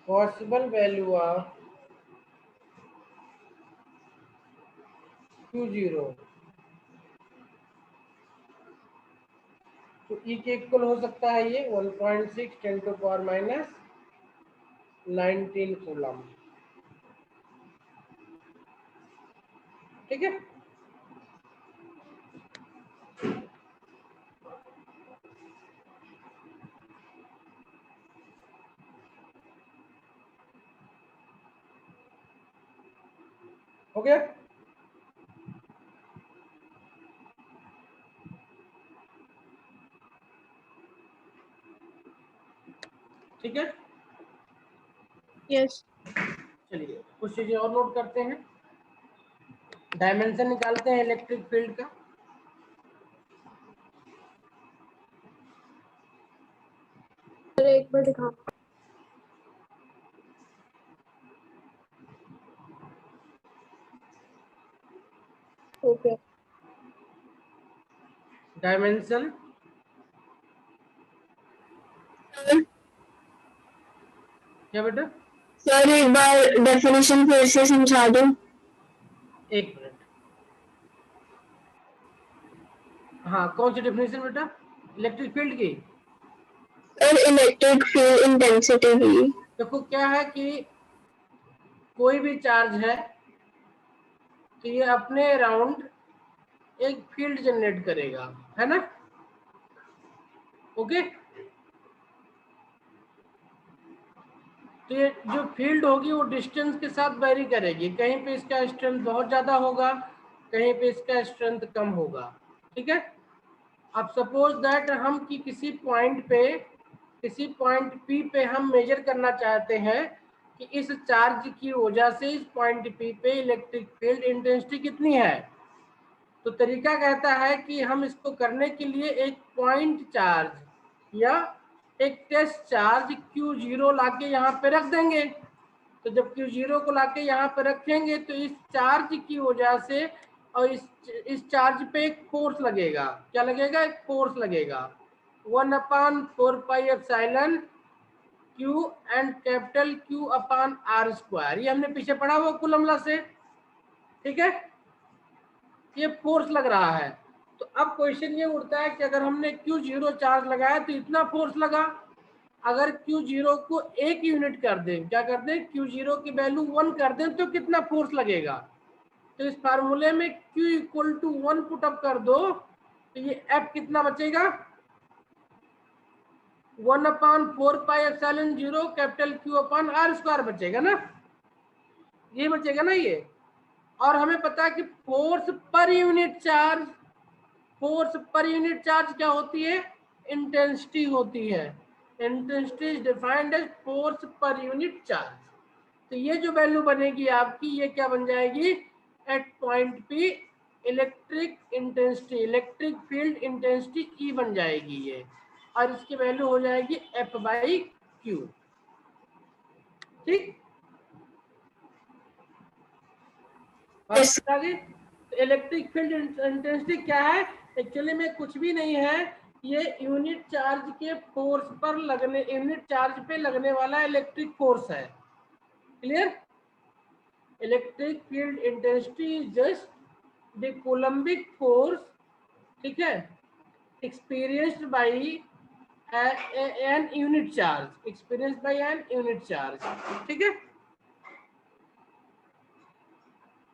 possible value of Q0? तो E के equal हो सकता है ये 1.6 10⁻⁹ कूलम। ठीक है, हो गया? ठीक है, यस चलिए कुछ चीजें और नोट करते हैं। डायमेंशन निकालते हैं इलेक्ट्रिक फील्ड का। सर एक बार दिखाओ। ओके डायमेंशन क्या बेटा? सर एक बार डेफिनेशन फिर से समझा दो। एक मिनट। हाँ, कौन सी डेफिनेशन बेटा? इलेक्ट्रिक फील्ड की। सर इलेक्ट्रिक फील्ड इंटेंसिटी की। देखो क्या है कि कोई भी चार्ज है तो ये अपने अराउंड एक फील्ड जनरेट करेगा, है ना? ओके, तो ये जो फील्ड होगी वो डिस्टेंस के साथ वेरी करेगी। कहीं पे इसका स्ट्रेंथ बहुत ज्यादा होगा, कहीं पे इसका स्ट्रेंथ कम होगा। ठीक है, अब सपोज दैट हम कि किसी पॉइंट पी पे हम मेजर करना चाहते हैं कि इस चार्ज की वजह से इस पॉइंट पी पे इलेक्ट्रिक फील्ड इंटेंसिटी कितनी है। तो तरीका कहता है कि हम इसको करने के लिए एक पॉइंट चार्ज या एक टेस्ट चार्ज Q0 लाके यहाँ पे रख देंगे। तो जब Q0 को लाके यहाँ पे रखेंगे तो इस चार्ज की वजह से और इस चार्ज पे एक फोर्स लगेगा। क्या लगेगा? एक फोर्स लगेगा। 1/4πε Q and capital Q upon R square. ये हमने पीछे पढ़ा हुआ कूलम लॉ से। ठीक है, ये फोर्स लग रहा है। तो अब क्वेश्चन ये उठता है कि अगर हमने Q0 चार्ज लगाया तो इतना फोर्स लगा। अगर Q0 को 1 यूनिट कर दें, क्या कर दें, Q0 की वैल्यू 1 कर दें तो कितना फोर्स लगेगा। तो इस फार्मूले में Q equal to 1 put up कर दो तो ये F कितना बचेगा, 1/4πε0 capital Q upon R square बचेगा ना, ये बचेगा ना ये। और हमें पता है कि फोर्स पर यूनिट चार्ज क्या होती है, इंटेंसिटी होती है। Intensity is defined as force per unit charge. तो ये जो वैल्यू बनेगी आपकी, ये क्या बन जाएगी, at point P electric field intensity E बन जाएगी ये, और इसकी वैल्यू हो जाएगी F/Q। ठीक, Yes. इलेक्ट्रिक फील्ड इंटेंसिटी क्या है, एक्चुअली में कुछ भी नहीं है, ये यूनिट चार्ज के फोर्स पर लगने, यूनिट चार्ज पे लगने वाला इलेक्ट्रिक फोर्स है। Clear? Electric field intensity is just the coulombic force, ठीक है, experienced by an unit charge, ठीक है।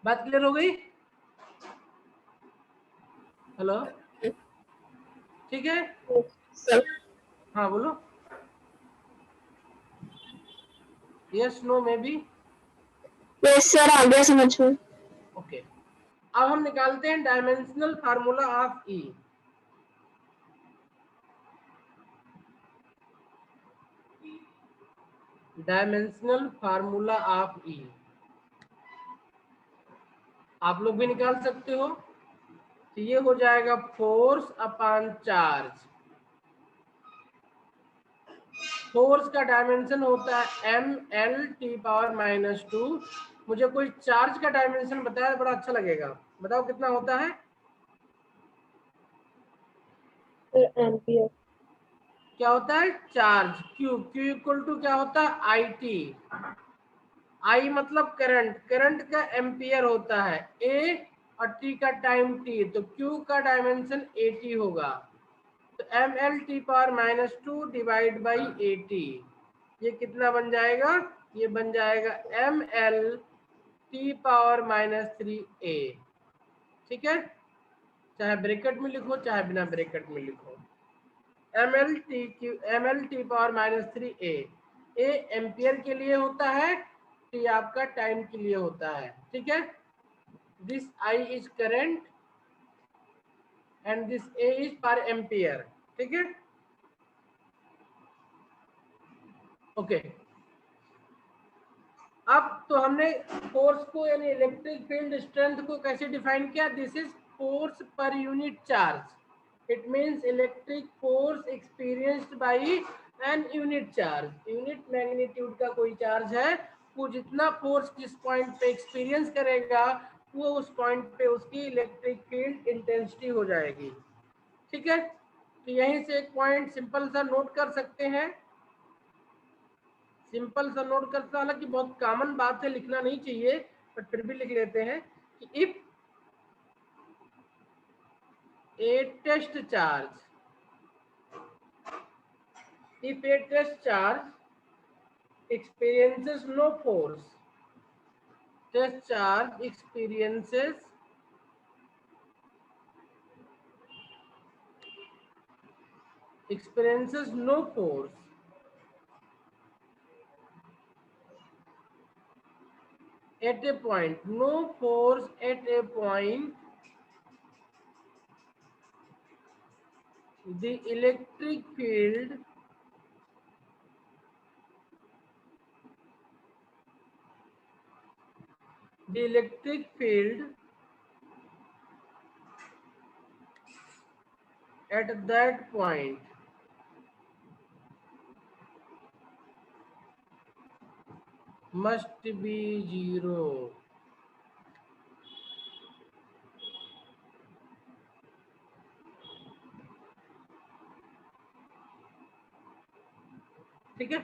बात क्लियर हो गई? हेलो, ठीक है, सर हाँ बोलो, yes no maybe. Yes sir आ गया समझ में। ओके, अब हम निकालते हैं dimensional formula of E। Dimensional formula of E आप लोग भी निकाल सकते हो। तो ये हो जाएगा फोर्स अपॉन चार्ज। फोर्स का डायमेंशन होता है mL⁻²। मुझे कोई चार्ज का डायमेंशन बताया बड़ा अच्छा लगेगा, बताओ कितना होता है। Sir ampere. क्या होता है, चार्ज Q इक्वल टू क्या होता है, IT। I मतलब करंट का एम्पियर होता है, A और T का टाइम T, तो Q का डायमेंशन AT होगा। तो mL⁻² डिवाइड बाई AT, ये कितना बन जाएगा, ये बन जाएगा mL⁻³ ठीक है, चाहे ब्रैकेट में लिखो चाहे बिना ब्रैकेट में लिखो। mL⁻³ A एम्पियर के लिए होता है, T आपका टाइम के लिए होता है। ठीक है, this I is current and this A is पर एम्पियर। ठीक है, ओके। अब तो हमने फोर्स को यानी इलेक्ट्रिक फील्ड स्ट्रेंथ को कैसे डिफाइन किया? This is force per unit charge. It means electric force experienced by an unit charge. Unit magnitude का कोई चार्ज है, वो जितना फोर्स जिस पॉइंट पे एक्सपीरियंस करेगा वो उस पॉइंट पे उसकी इलेक्ट्रिक फील्ड इंटेंसिटी हो जाएगी। ठीक है, तो यहीं से एक पॉइंट सिंपल सा नोट कर सकते हैं, सिंपल सा नोट करता, हालांकि बहुत कॉमन बात है, लिखना नहीं चाहिए बट फिर भी लिख लेते हैं कि if a test charge, if a test charge experiences no force, test charge experiences no force at a point, no force at a point, the electric field at that point must be zero। ठीक है,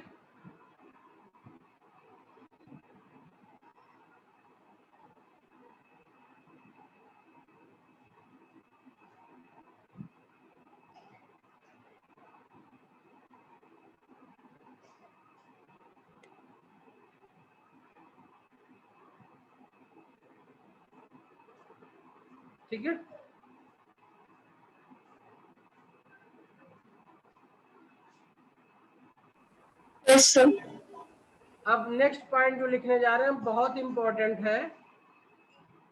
ठीक है। Yes sir. अब next point जो लिखने जा रहे हैं बहुत इंपॉर्टेंट है।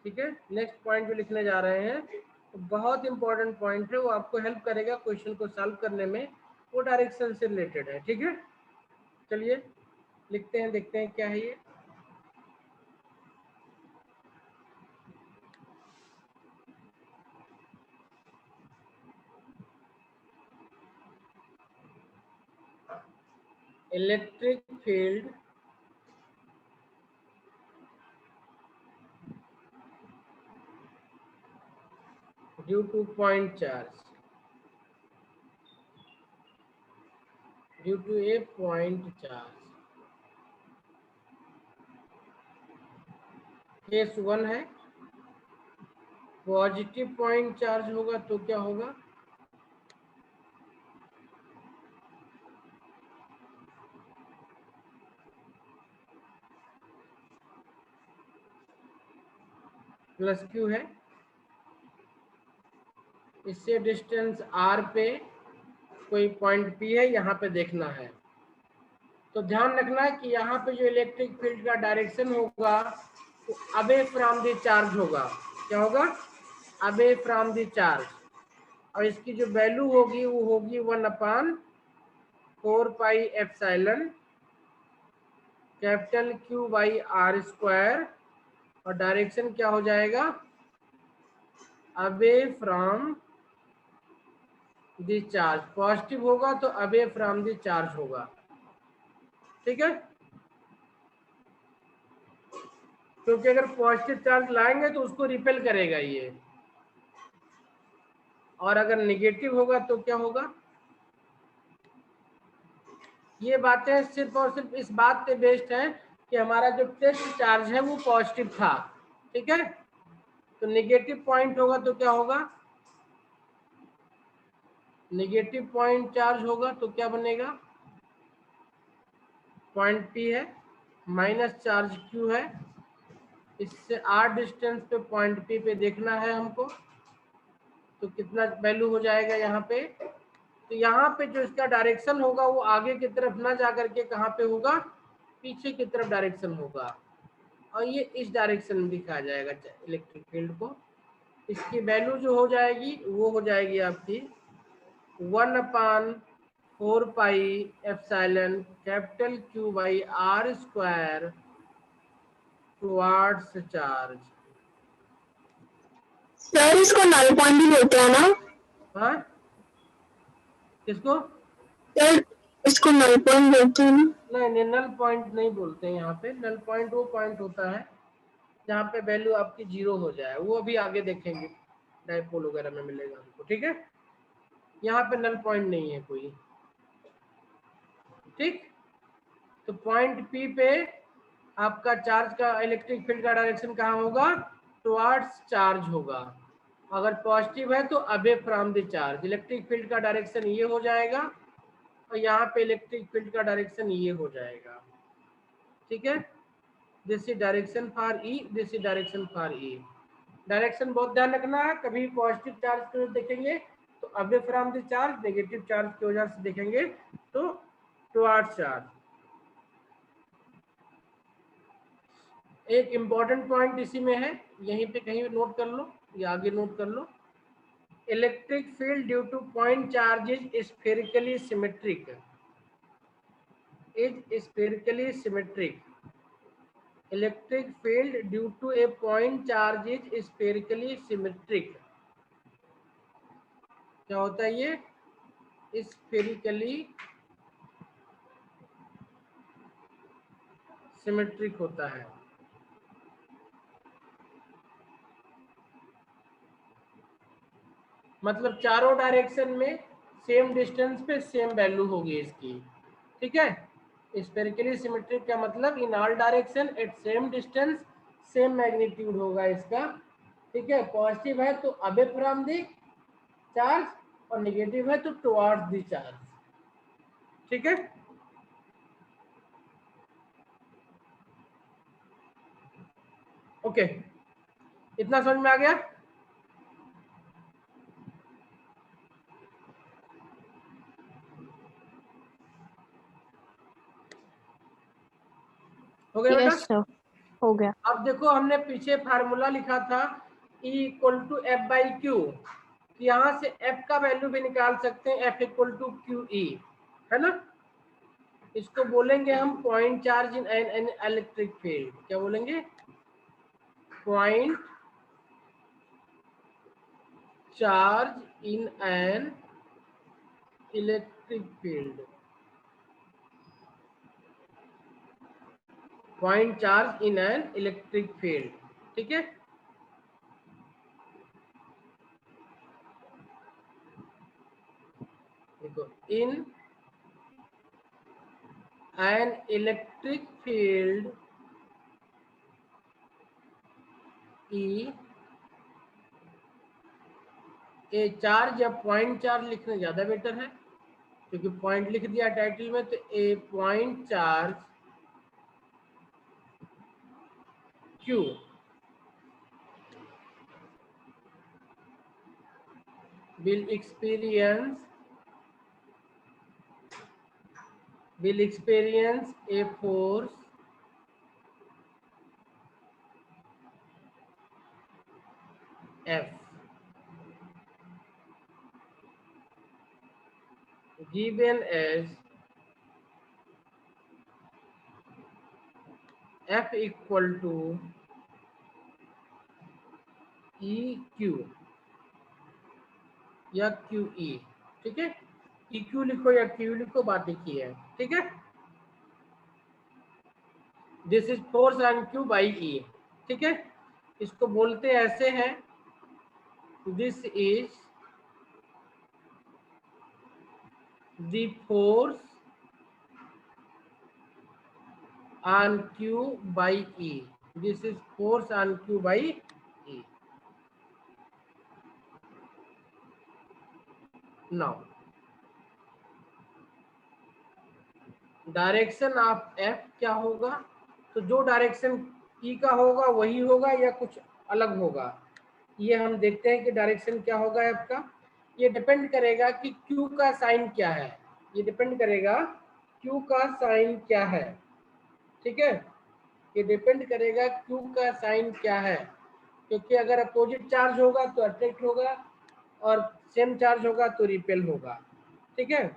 ठीक है, नेक्स्ट पॉइंट जो लिखने जा रहे हैं तो बहुत इंपॉर्टेंट पॉइंट है, वो आपको हेल्प करेगा क्वेश्चन को सॉल्व करने में, वो डायरेक्शन से रिलेटेड है। ठीक है, चलिए लिखते हैं, देखते हैं क्या है ये। Electric field due to point charge, due to a point charge. Case 1 है, पॉजिटिव पॉइंट चार्ज होगा तो क्या होगा? प्लस क्यू है, इससे डिस्टेंस आर पे कोई पॉइंट पी है, यहाँ पे देखना है। तो ध्यान रखना है कि यहाँ पे जो इलेक्ट्रिक फील्ड का डायरेक्शन होगा वो अवे फ्रॉम द चार्ज होगा। क्या होगा? Away from the charge. और इसकी जो वैल्यू होगी वो होगी 1/4 pi epsilon capital Q by R square, और डायरेक्शन क्या हो जाएगा? Away from the charge. Positive होगा तो अवे फ्रॉम द चार्ज होगा। ठीक है, क्योंकि अगर पॉजिटिव चार्ज लाएंगे तो उसको रिपेल करेगा ये, और अगर नेगेटिव होगा तो क्या होगा? ये बातें सिर्फ और सिर्फ इस बात पे बेस्ड है कि हमारा जो टेस्ट चार्ज है वो पॉजिटिव था। ठीक है, तो नेगेटिव पॉइंट होगा तो क्या होगा? नेगेटिव पॉइंट चार्ज होगा तो क्या बनेगा? पॉइंट पी है, माइनस चार्ज क्यू है, इससे आर डिस्टेंस पे पॉइंट पी पे देखना है हमको, तो कितना वैल्यू हो जाएगा यहाँ पे? तो यहाँ पे जो इसका डायरेक्शन होगा वो आगे की तरफ ना जा करके कहाँ पे होगा? पीछे की तरफ डायरेक्शन होगा। और ये इस डायरेक्शन में दिखाया जाएगा इलेक्ट्रिक फील्ड को। इसकी वैल्यू जो हो जाएगी वो हो जाएगी आपकी 1/4 pi epsilon capital Q by R square towards charge. Sir इसको नल पॉइंट भी बोलते हैं ना? हाँ, किसको? सर इसको नल पॉइंट बोलते हैं ना? नहीं, नल पॉइंट नहीं बोलते हैं यहाँ पे। नल पॉइंट वो पॉइंट होता है जहाँ पे वैल्यू आपकी 0 हो जाए, वो अभी आगे देखेंगे, डाइपोल वगैरह में मिलेगा हमको, ठीक है। यहाँ पे नल पॉइंट नहीं है कोई, ठीक। तो पॉइंट P पे आपका चार्ज का इलेक्ट्रिक फील्ड का डायरेक्शन कहाँ होगा? टुवार्ड्स चार्ज होगा। अगर पॉजिटिव है तो away from the charge. Electric field का डायरेक्शन ये हो जाएगा और यहाँ पे इलेक्ट्रिक फील्ड का डायरेक्शन ये हो जाएगा, ठीक है। This is direction for E, this is direction for E. Direction बहुत ध्यान रखना है। कभी पॉजिटिव चार्ज को देखेंगे तो away from the charge, negative charge की वजह से देखेंगे तो टुवार्ड्स चार्ज। एक इम्पॉर्टेंट पॉइंट इसी में है, यहीं पे कहीं नोट कर लो या आगे नोट कर लो। Electric field due to point charge is spherically symmetric, is spherically symmetric. Electric field due to a point charge is spherically symmetric. क्या होता है ये? स्फेरिकली सिमेट्रिक होता है। मतलब चारों डायरेक्शन में सेम डिस्टेंस पे सेम वैल्यू होगी इसकी, ठीक है। स्फेरिकली सिमेट्रिक का मतलब in all direction at same distance same magnitude होगा इसका, ठीक है। पॉजिटिव है तो अवे फ्रॉम द चार्ज और नेगेटिव है तो टुवार्ड्स द चार्ज, ठीक है। ओके, इतना समझ में आ गया? हो गया बेटा? यस सर, हो गया। अब देखो हमने पीछे फार्मूला लिखा था E = F/Q। यहाँ से F का वैल्यू भी निकाल सकते हैं, F = QE, है ना। इसको बोलेंगे हम point charge in an electric field. क्या बोलेंगे? Point charge in an electric field, point charge in an electric field, ठीक है। देखो, in an electric field E, A charge या पॉइंट चार्ज लिखना ज्यादा बेटर है क्योंकि पॉइंट लिख दिया टाइटल में, तो a point charge Q will experience a force F given as F = EQ या QE, ठीक है। EQ लिखो या Q लिखो, बात एक ही है, ठीक है। This is force on Q by E, ठीक है। इसको बोलते ऐसे हैं, this is the force on Q by E. This is force on Q by E. Now, direction of F क्या होगा? तो जो डायरेक्शन E का होगा वही होगा या कुछ अलग होगा, ये हम देखते हैं कि डायरेक्शन क्या होगा F का। ये डिपेंड करेगा कि Q का साइन क्या है, ये डिपेंड करेगा Q का साइन क्या है, ठीक है। ये डिपेंड करेगा Q का साइन क्या है, क्योंकि अगर अपोजिट चार्ज होगा तो अट्रैक्ट होगा और सेम चार्ज होगा तो रिपेल होगा। ठीक है,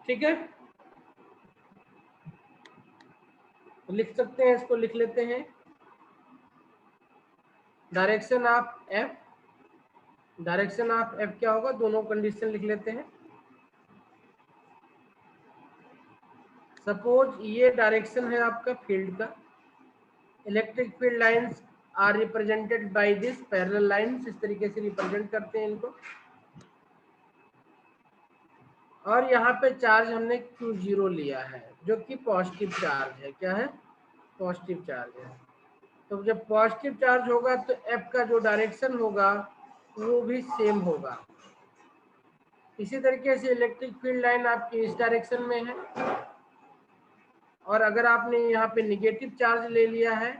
ठीक है, लिख सकते हैं, इसको लिख लेते हैं। Direction of F, direction of F क्या होगा, दोनों कंडीशन लिख लेते हैं। सपोज ये डायरेक्शन है आपका फील्ड का, electric field lines are represented by this parallel lines, इस तरीके से रिप्रेजेंट करते हैं इनको। और यहाँ पे चार्ज हमने Q0 लिया है जो कि पॉजिटिव चार्ज है। क्या है, पॉजिटिव चार्ज है। तो जब पॉजिटिव चार्ज होगा तो F का जो डायरेक्शन होगा वो भी सेम होगा। इसी तरीके से इलेक्ट्रिक फील्ड लाइन आपकी इस डायरेक्शन में है, और अगर आपने यहाँ पे निगेटिव चार्ज ले लिया है,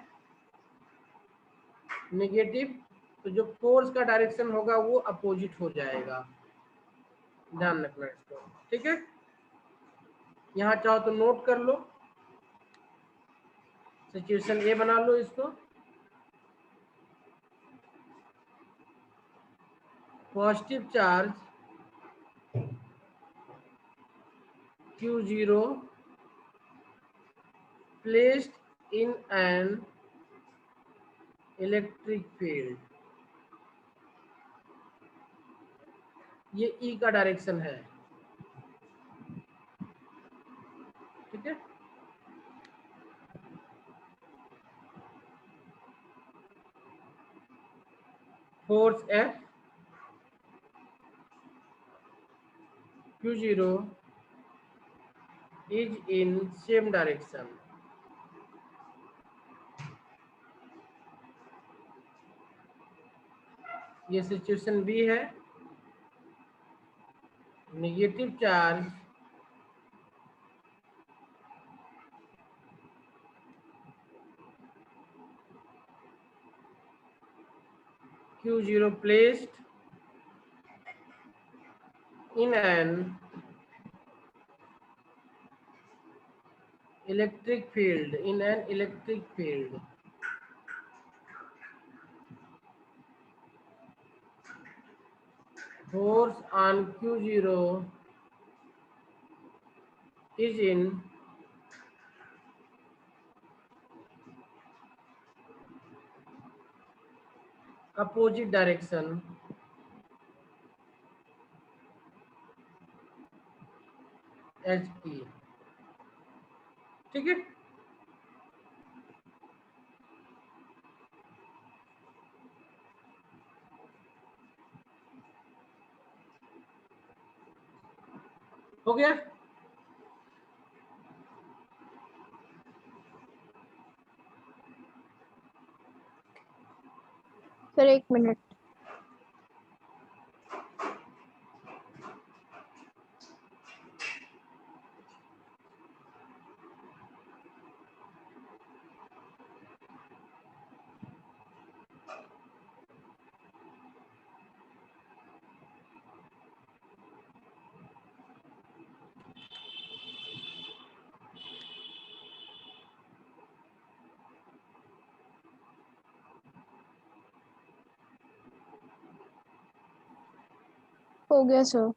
निगेटिव, तो जो फोर्स का डायरेक्शन होगा वो अपोजिट हो जाएगा। ध्यान रखना इसको। ठीक है, यहाँ चाहो तो नोट कर लो, सिचुएशन ए बना लो इसको। Positive charge Q0 placed in an electric field, ये E का डायरेक्शन है। ठीक है, force F Q0 is in same direction। ये सिचुएशन बी है। Negative charge Q0 placed in an electric field, in an electric field, force on Q0 is in opposite direction as E। ठीक है, हो गया। Sir एक minute. हो गया sir.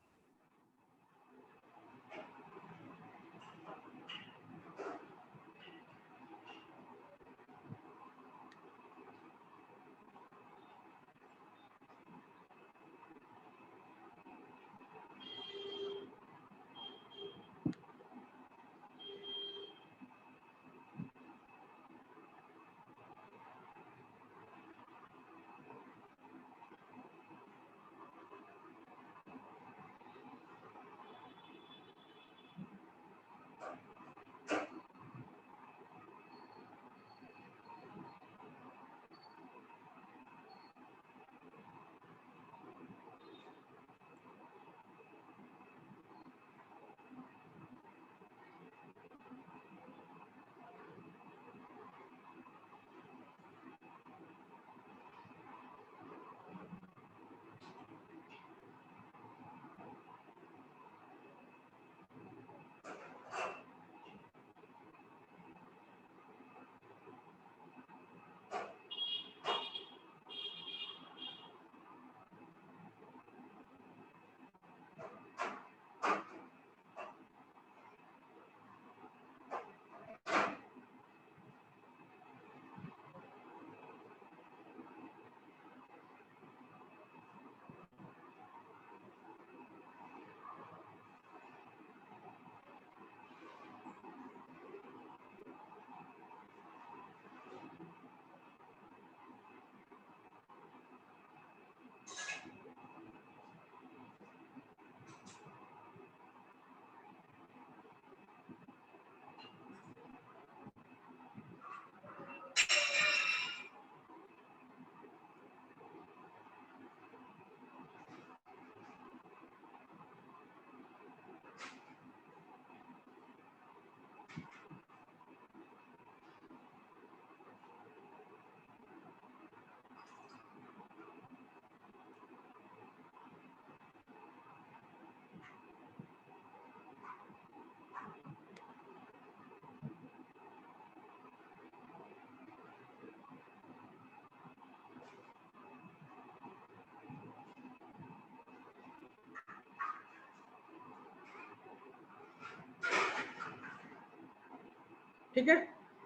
ठीक है,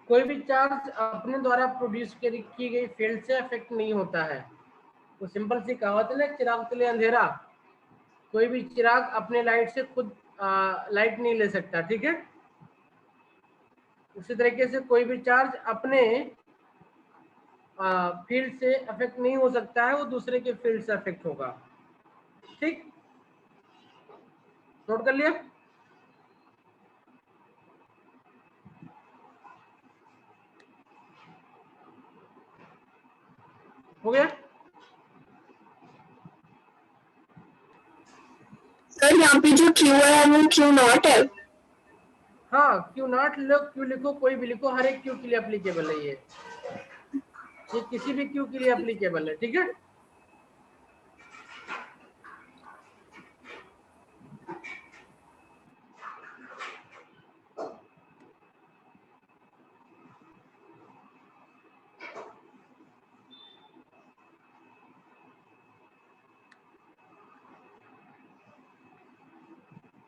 कोई भी चार्ज अपने द्वारा प्रोड्यूस की गई फील्ड से अफेक्ट नहीं होता है। वो सिंपल सी कहावत है ना, चिराग तले अंधेरा। कोई भी चिराग अपने लाइट से खुद लाइट नहीं ले सकता। ठीक है, उसी तरीके से कोई भी चार्ज अपने फील्ड से अफेक्ट नहीं हो सकता है, वो दूसरे के फील्ड से अफेक्ट होगा। ठीक, नोट कर लिया? हो गया? सर यहाँ पे जो क्यू है वो क्यू नॉट है। हाँ, क्यू नॉट लो, क्यू लिखो, कोई भी लिखो, हर एक क्यू के लिए अप्लीकेबल है ये किसी भी क्यू के लिए अप्लीकेबल है। ठीक है,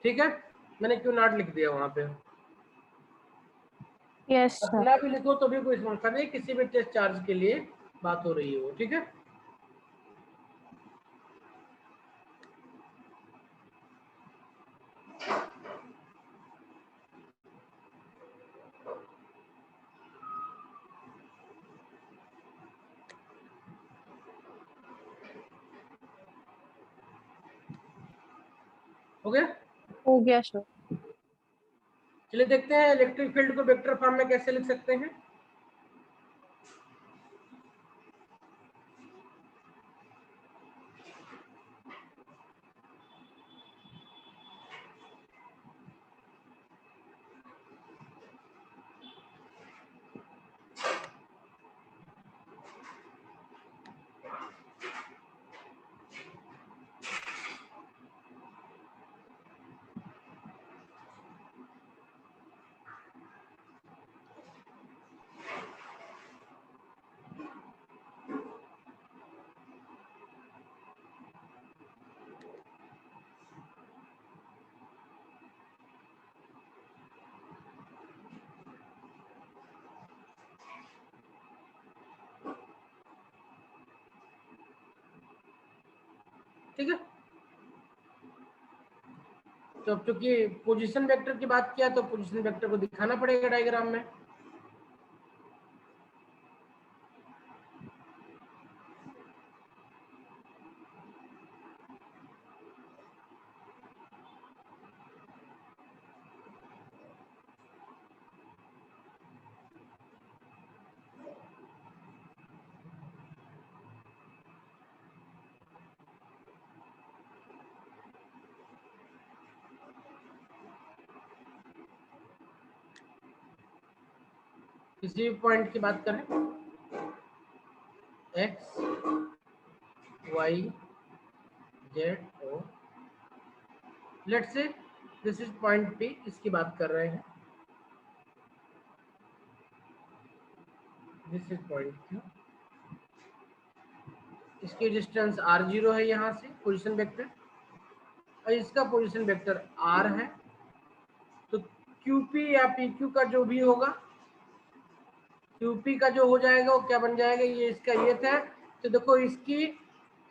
ठीक है, मैंने क्यू नॉट लिख दिया वहां पे। Yes sir. अपना भी लिखो तो भी कोई समस्या नहीं, किसी भी टेस्ट चार्ज के लिए बात हो रही है वो। ठीक है, हो गया? हो गया सर। चलिए देखते हैं इलेक्ट्रिक फील्ड को वेक्टर फॉर्म में कैसे लिख सकते हैं। ठीक है, तो अब चूंकि पोजीशन वेक्टर की बात किया तो पोजीशन वेक्टर को दिखाना पड़ेगा डायग्राम में। किसी भी पॉइंट की बात करें, X Y Z O, let's say this is point P, इसकी बात कर रहे हैं, दिस इज पॉइंट क्यू, इसकी डिस्टेंस r0 है यहाँ से पोजीशन वेक्टर, और इसका पोजीशन वेक्टर r है। तो QP या PQ का जो भी होगा, QP का जो हो जाएगा वो क्या बन जाएगा, ये इसका ये था। तो देखो इसकी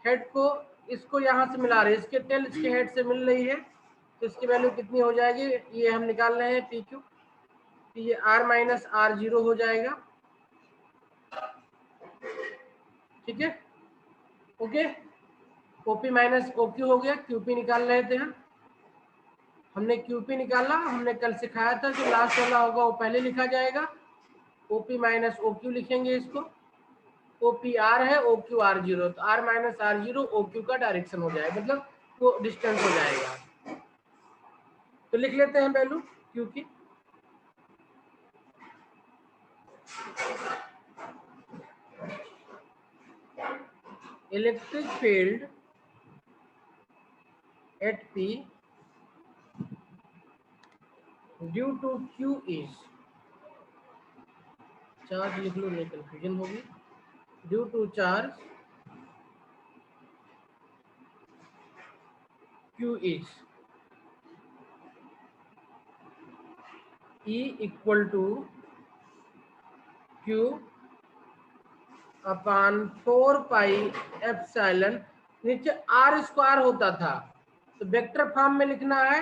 हेड को इसको यहाँ से मिला रहे हैं, इसके टेल इसके हेड से मिल रही है, तो इसकी वैल्यू कितनी हो जाएगी, ये हम निकाल रहे हैं PQ, तो ये r माइनस r0 हो जाएगा। ठीक है, ओके, OP माइनस OQ हो गया, QP निकाल रहे थे हम, हमने QP निकाला, हमने कल सिखाया था जो लास्ट वाला होगा वो पहले लिखा जाएगा, OP माइनस OQ लिखेंगे इसको, OP R है, OQ R0, तो R माइनस R0 OQ का डायरेक्शन हो जाएगा, मतलब वो डिस्टेंस हो जाएगा। तो लिख लेते हैं वैल्यू Q की, electric field at P due to Q is, charge लिख लो नहीं कंफ्यूजन होगी, due to charge Q is E equal to q upon 4 pi epsilon, नीचे आर स्क्वायर होता था तो वेक्टर फॉर्म में लिखना है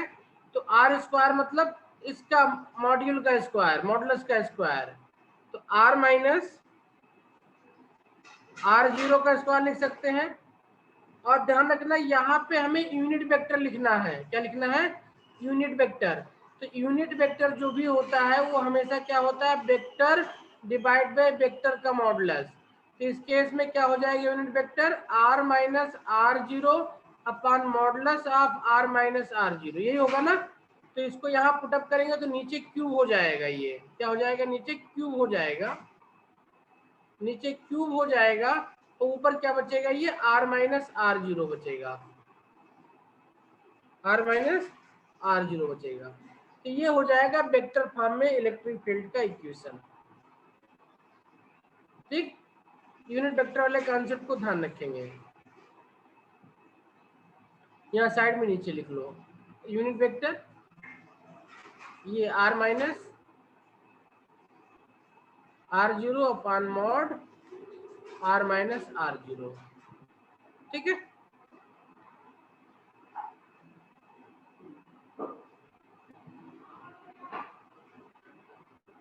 तो आर स्क्वायर मतलब इसका मॉड्यूल का स्क्वायर, मॉडुलस का स्क्वायर, तो आर माइनस r0 का स्क्वायर लिख सकते हैं। और ध्यान रखना यहाँ पे हमें यूनिट वेक्टर लिखना है। क्या लिखना है? Unit vector. तो यूनिट वेक्टर जो भी होता है वो हमेशा क्या होता है? वेक्टर डिवाइड बाय वेक्टर का मॉडुलस। तो इस केस में क्या हो जाएगा unit vector? r minus r0 upon modulus of r minus r0, यही होगा ना। तो इसको यहाँ पुटअप करेंगे तो नीचे क्यूब हो जाएगा। ये क्या हो जाएगा? नीचे क्यूब हो जाएगा। नीचे क्यूब हो जाएगा तो ऊपर क्या बचेगा? ये r माइनस r0 बचेगा, r माइनस r0 बचेगा। तो ये हो जाएगा वेक्टर फॉर्म में इलेक्ट्रिक फील्ड का इक्वेशन। ठीक, यूनिट वेक्टर वाले कॉन्सेप्ट को ध्यान रखेंगे। यहाँ साइड में नीचे लिख लो यूनिट वेक्टर, ये r minus r0 upon mod r minus r0। ठीक है,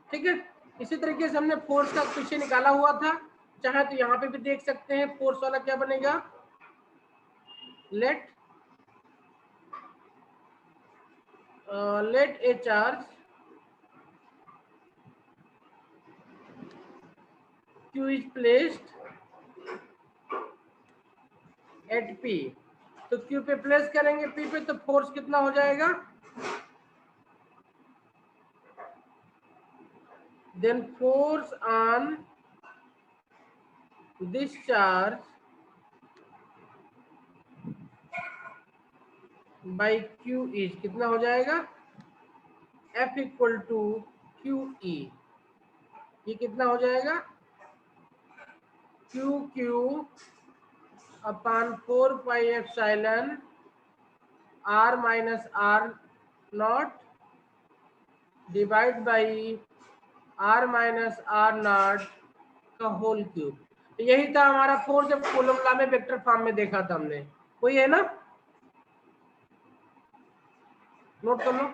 ठीक है। इसी तरीके से हमने फोर्स का पीछे निकाला हुआ था, चाहे तो यहाँ पे भी देख सकते हैं। फोर्स वाला क्या बनेगा? Let a charge Q is placed at P, तो Q पे प्लेस करेंगे P पे, तो फोर्स कितना हो जाएगा? Then force on this charge by Q is कितना हो जाएगा? F equal to QE। ये कितना हो जाएगा? QQ upon 4 pi epsilon r minus r0 divide by r minus r0 का होल क्यूब। यही था हमारा फोर्स जब कूलम्ब लॉ में वेक्टर फॉर्म में देखा था हमने, वही है ना। नोट कर लो।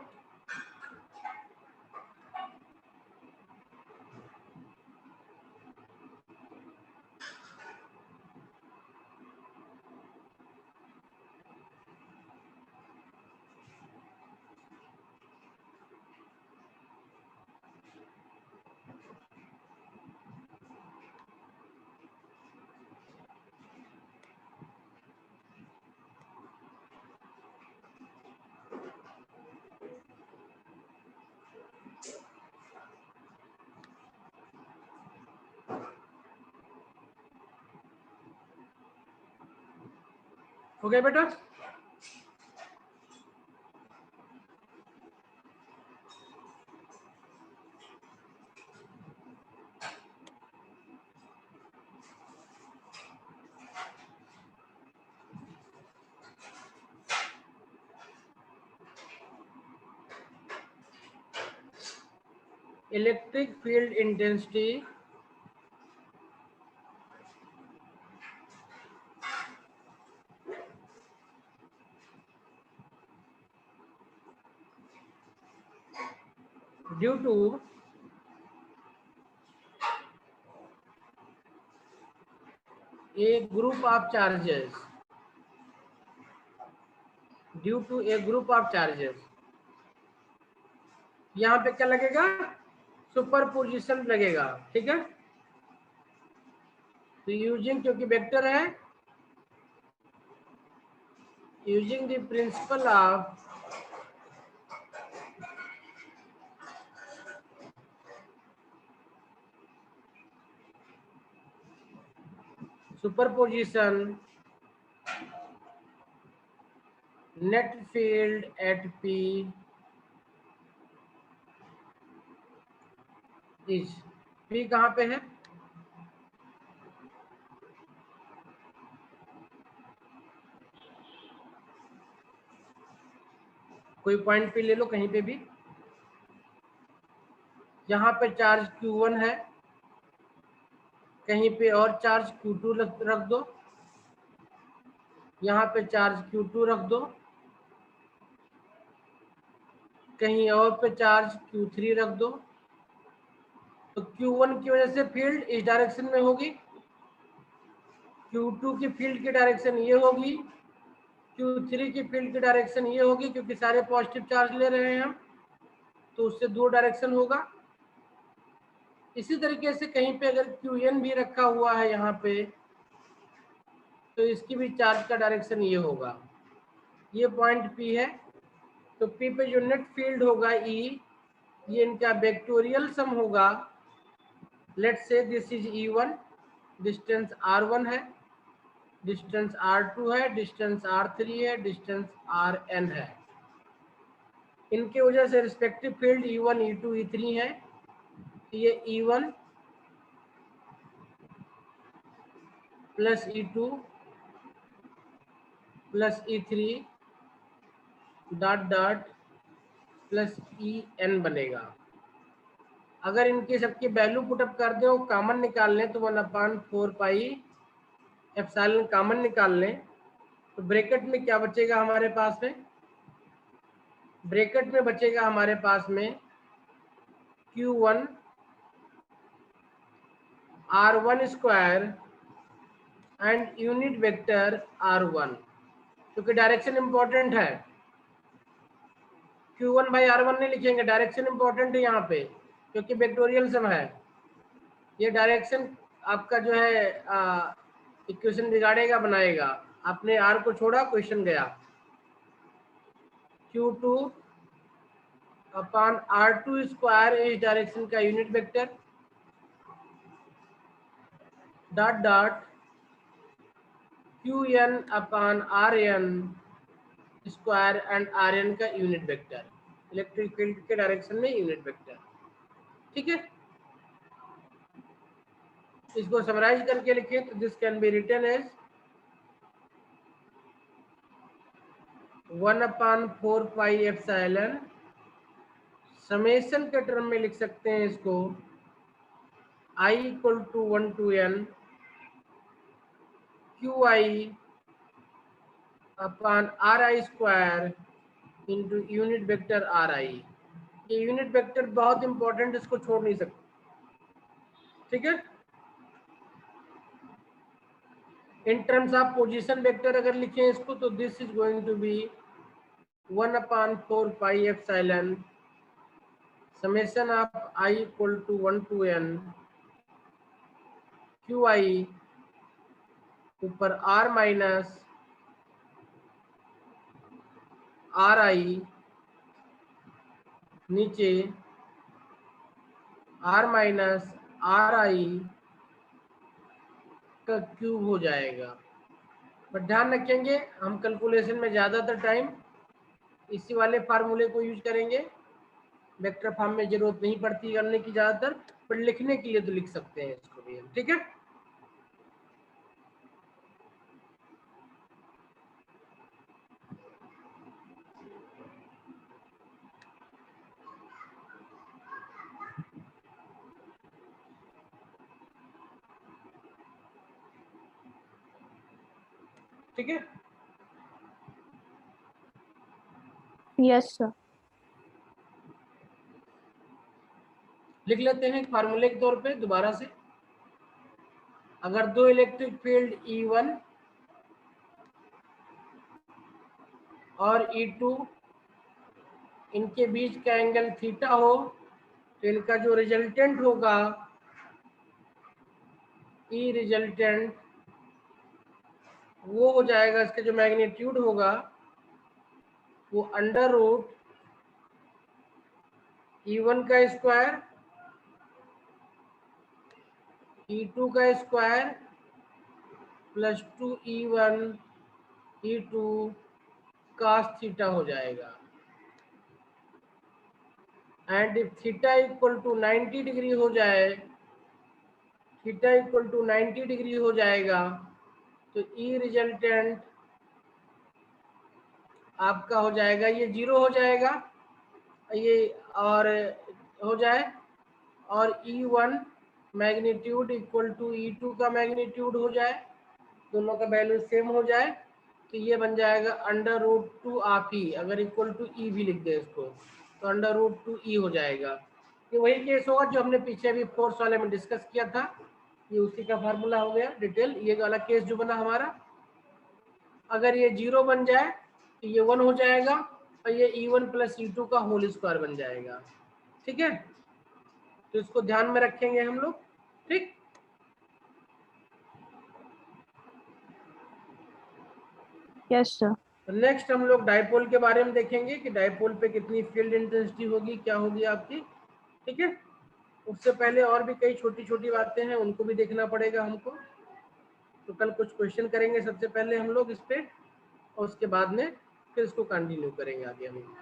हो गया बेटा? Electric field intensity due to a group of charges, due to a group of charges. यहाँ पे क्या लगेगा? सुपरपोजिशन लगेगा। ठीक है, तो यूजिंग, क्योंकि वेक्टर है, using the principle of superposition net field at P is, P कहाँ पे है? कोई पॉइंट पे ले लो कहीं पे भी। यहाँ पे चार्ज Q1 है, कहीं पे और चार्ज Q2 रख दो, यहाँ पे चार्ज Q2 रख दो, कहीं और पे चार्ज Q3 रख दो। तो Q1 की वजह से फील्ड इस डायरेक्शन में होगी, Q2 की फील्ड की डायरेक्शन ये होगी, Q3 की फील्ड की डायरेक्शन ये होगी, क्योंकि सारे पॉजिटिव चार्ज ले रहे हैं हम, तो उससे दो डायरेक्शन होगा। इसी तरीके से कहीं पे अगर Qn भी रखा हुआ है यहाँ पे, तो इसकी भी चार्ज का डायरेक्शन ये होगा। ये पॉइंट P है, तो P पे जो नेट फील्ड होगा E, ये इनका वेक्टोरियल सम होगा। Let's say this is E1, distance R1 है, डिस्टेंस R2 है, डिस्टेंस R3 है, डिस्टेंस Rn है। इनके वजह से respective field E1, E2, E3 है। ये E1 plus E2 plus E3 dot dot plus En बनेगा। अगर इनके सबकी वैल्यू पुटअप कर दें और कॉमन निकाल लें, तो 1/4 पाई एप्सिलॉन कॉमन निकाल लें, तो ब्रैकेट में क्या बचेगा हमारे पास में? ब्रैकेट में बचेगा हमारे पास में Q1 R1 square and unit vector R1, क्योंकि डायरेक्शन इंपॉर्टेंट है। Q1 बाई R1 नहीं लिखेंगे, डायरेक्शन इंपॉर्टेंट है यहाँ पे, क्योंकि वेक्टोरियल सम है। ये डायरेक्शन आपका जो है इक्वेशन बिगाड़ेगा, बनाएगा। आपने R को छोड़ा, क्वेश्चन गया। Q2 अपॉन R2 स्क्वायर इस डायरेक्शन का unit vector dot dot Qn upon Rn square and Rn का यूनिट वेक्टर, इलेक्ट्रिक फील्ड के डायरेक्शन में यूनिट वेक्टर। ठीक है, इसको समराइज करके लिखें तो this can be written as 1/4 pi epsilon, summation के टर्म में लिख सकते हैं इसको I equal to 1 to n QI upon RI square into unit vector RI। ये यूनिट वेक्टर बहुत इंपॉर्टेंट, इसको छोड़ नहीं सकते। ठीक है, in terms of position vector अगर लिखें इसको, तो this is going to be 1/4 pi epsilon summation of I equal to 1 to n QI ऊपर R माइनस RI, नीचे R माइनस RI का क्यूब हो जाएगा। बट ध्यान रखेंगे, हम कैलकुलेशन में ज़्यादातर टाइम इसी वाले फार्मूले को यूज करेंगे। वेक्टर फॉर्म में जरूरत नहीं पड़ती करने की ज़्यादातर, बट लिखने के लिए तो लिख सकते हैं इसको भी हम। ठीक है, ठीक है। Yes sir. लिख लेते हैं फार्मूले के तौर पे दोबारा से। अगर दो इलेक्ट्रिक फील्ड E1 और E2 इनके बीच का एंगल थीटा हो, तो इनका जो रिजल्टेंट होगा E रिजल्टेंट, वो हो जाएगा, इसका जो मैग्नीट्यूड होगा वो अंडर रूट E1 का स्क्वायर E2 का square plus 2E1 E2 cos theta हो जाएगा। And if theta equal to 90 degree हो जाए, थीटा इक्वल टू 90 डिग्री हो जाएगा, तो E रिजल्टेंट आपका हो जाएगा, ये 0 हो जाएगा, ये और हो जाए, और E1 magnitude equal to E2 का मैग्नीट्यूड हो जाए, दोनों का वैल्यू सेम हो जाए, तो ये बन जाएगा √2 आप ही, अगर इक्वल टू E भी लिख दे इसको तो √2 E हो जाएगा। ये वही केस होगा जो हमने पीछे अभी फोर्स वाले में डिस्कस किया था, ये उसी का फार्मूला हो गया डिटेल। ये वाला केस जो बना हमारा, अगर ये 0 बन जाए तो ये 1 हो जाएगा और ये E1 + E2 का होल स्क्वायर बन जाएगा। ठीक है, तो इसको ध्यान में रखेंगे हम लोग। ठीक, यस सर। नेक्स्ट हम लोग डाइपोल के बारे में देखेंगे कि डाइपोल पे कितनी फील्ड इंटेंसिटी होगी, क्या होगी आपकी। ठीक है, उससे पहले और भी कई छोटी छोटी बातें हैं, उनको भी देखना पड़ेगा हमको। तो कल कुछ क्वेश्चन करेंगे सबसे पहले हम लोग इस पे, और उसके बाद में फिर इसको कंटिन्यू करेंगे आगे हम।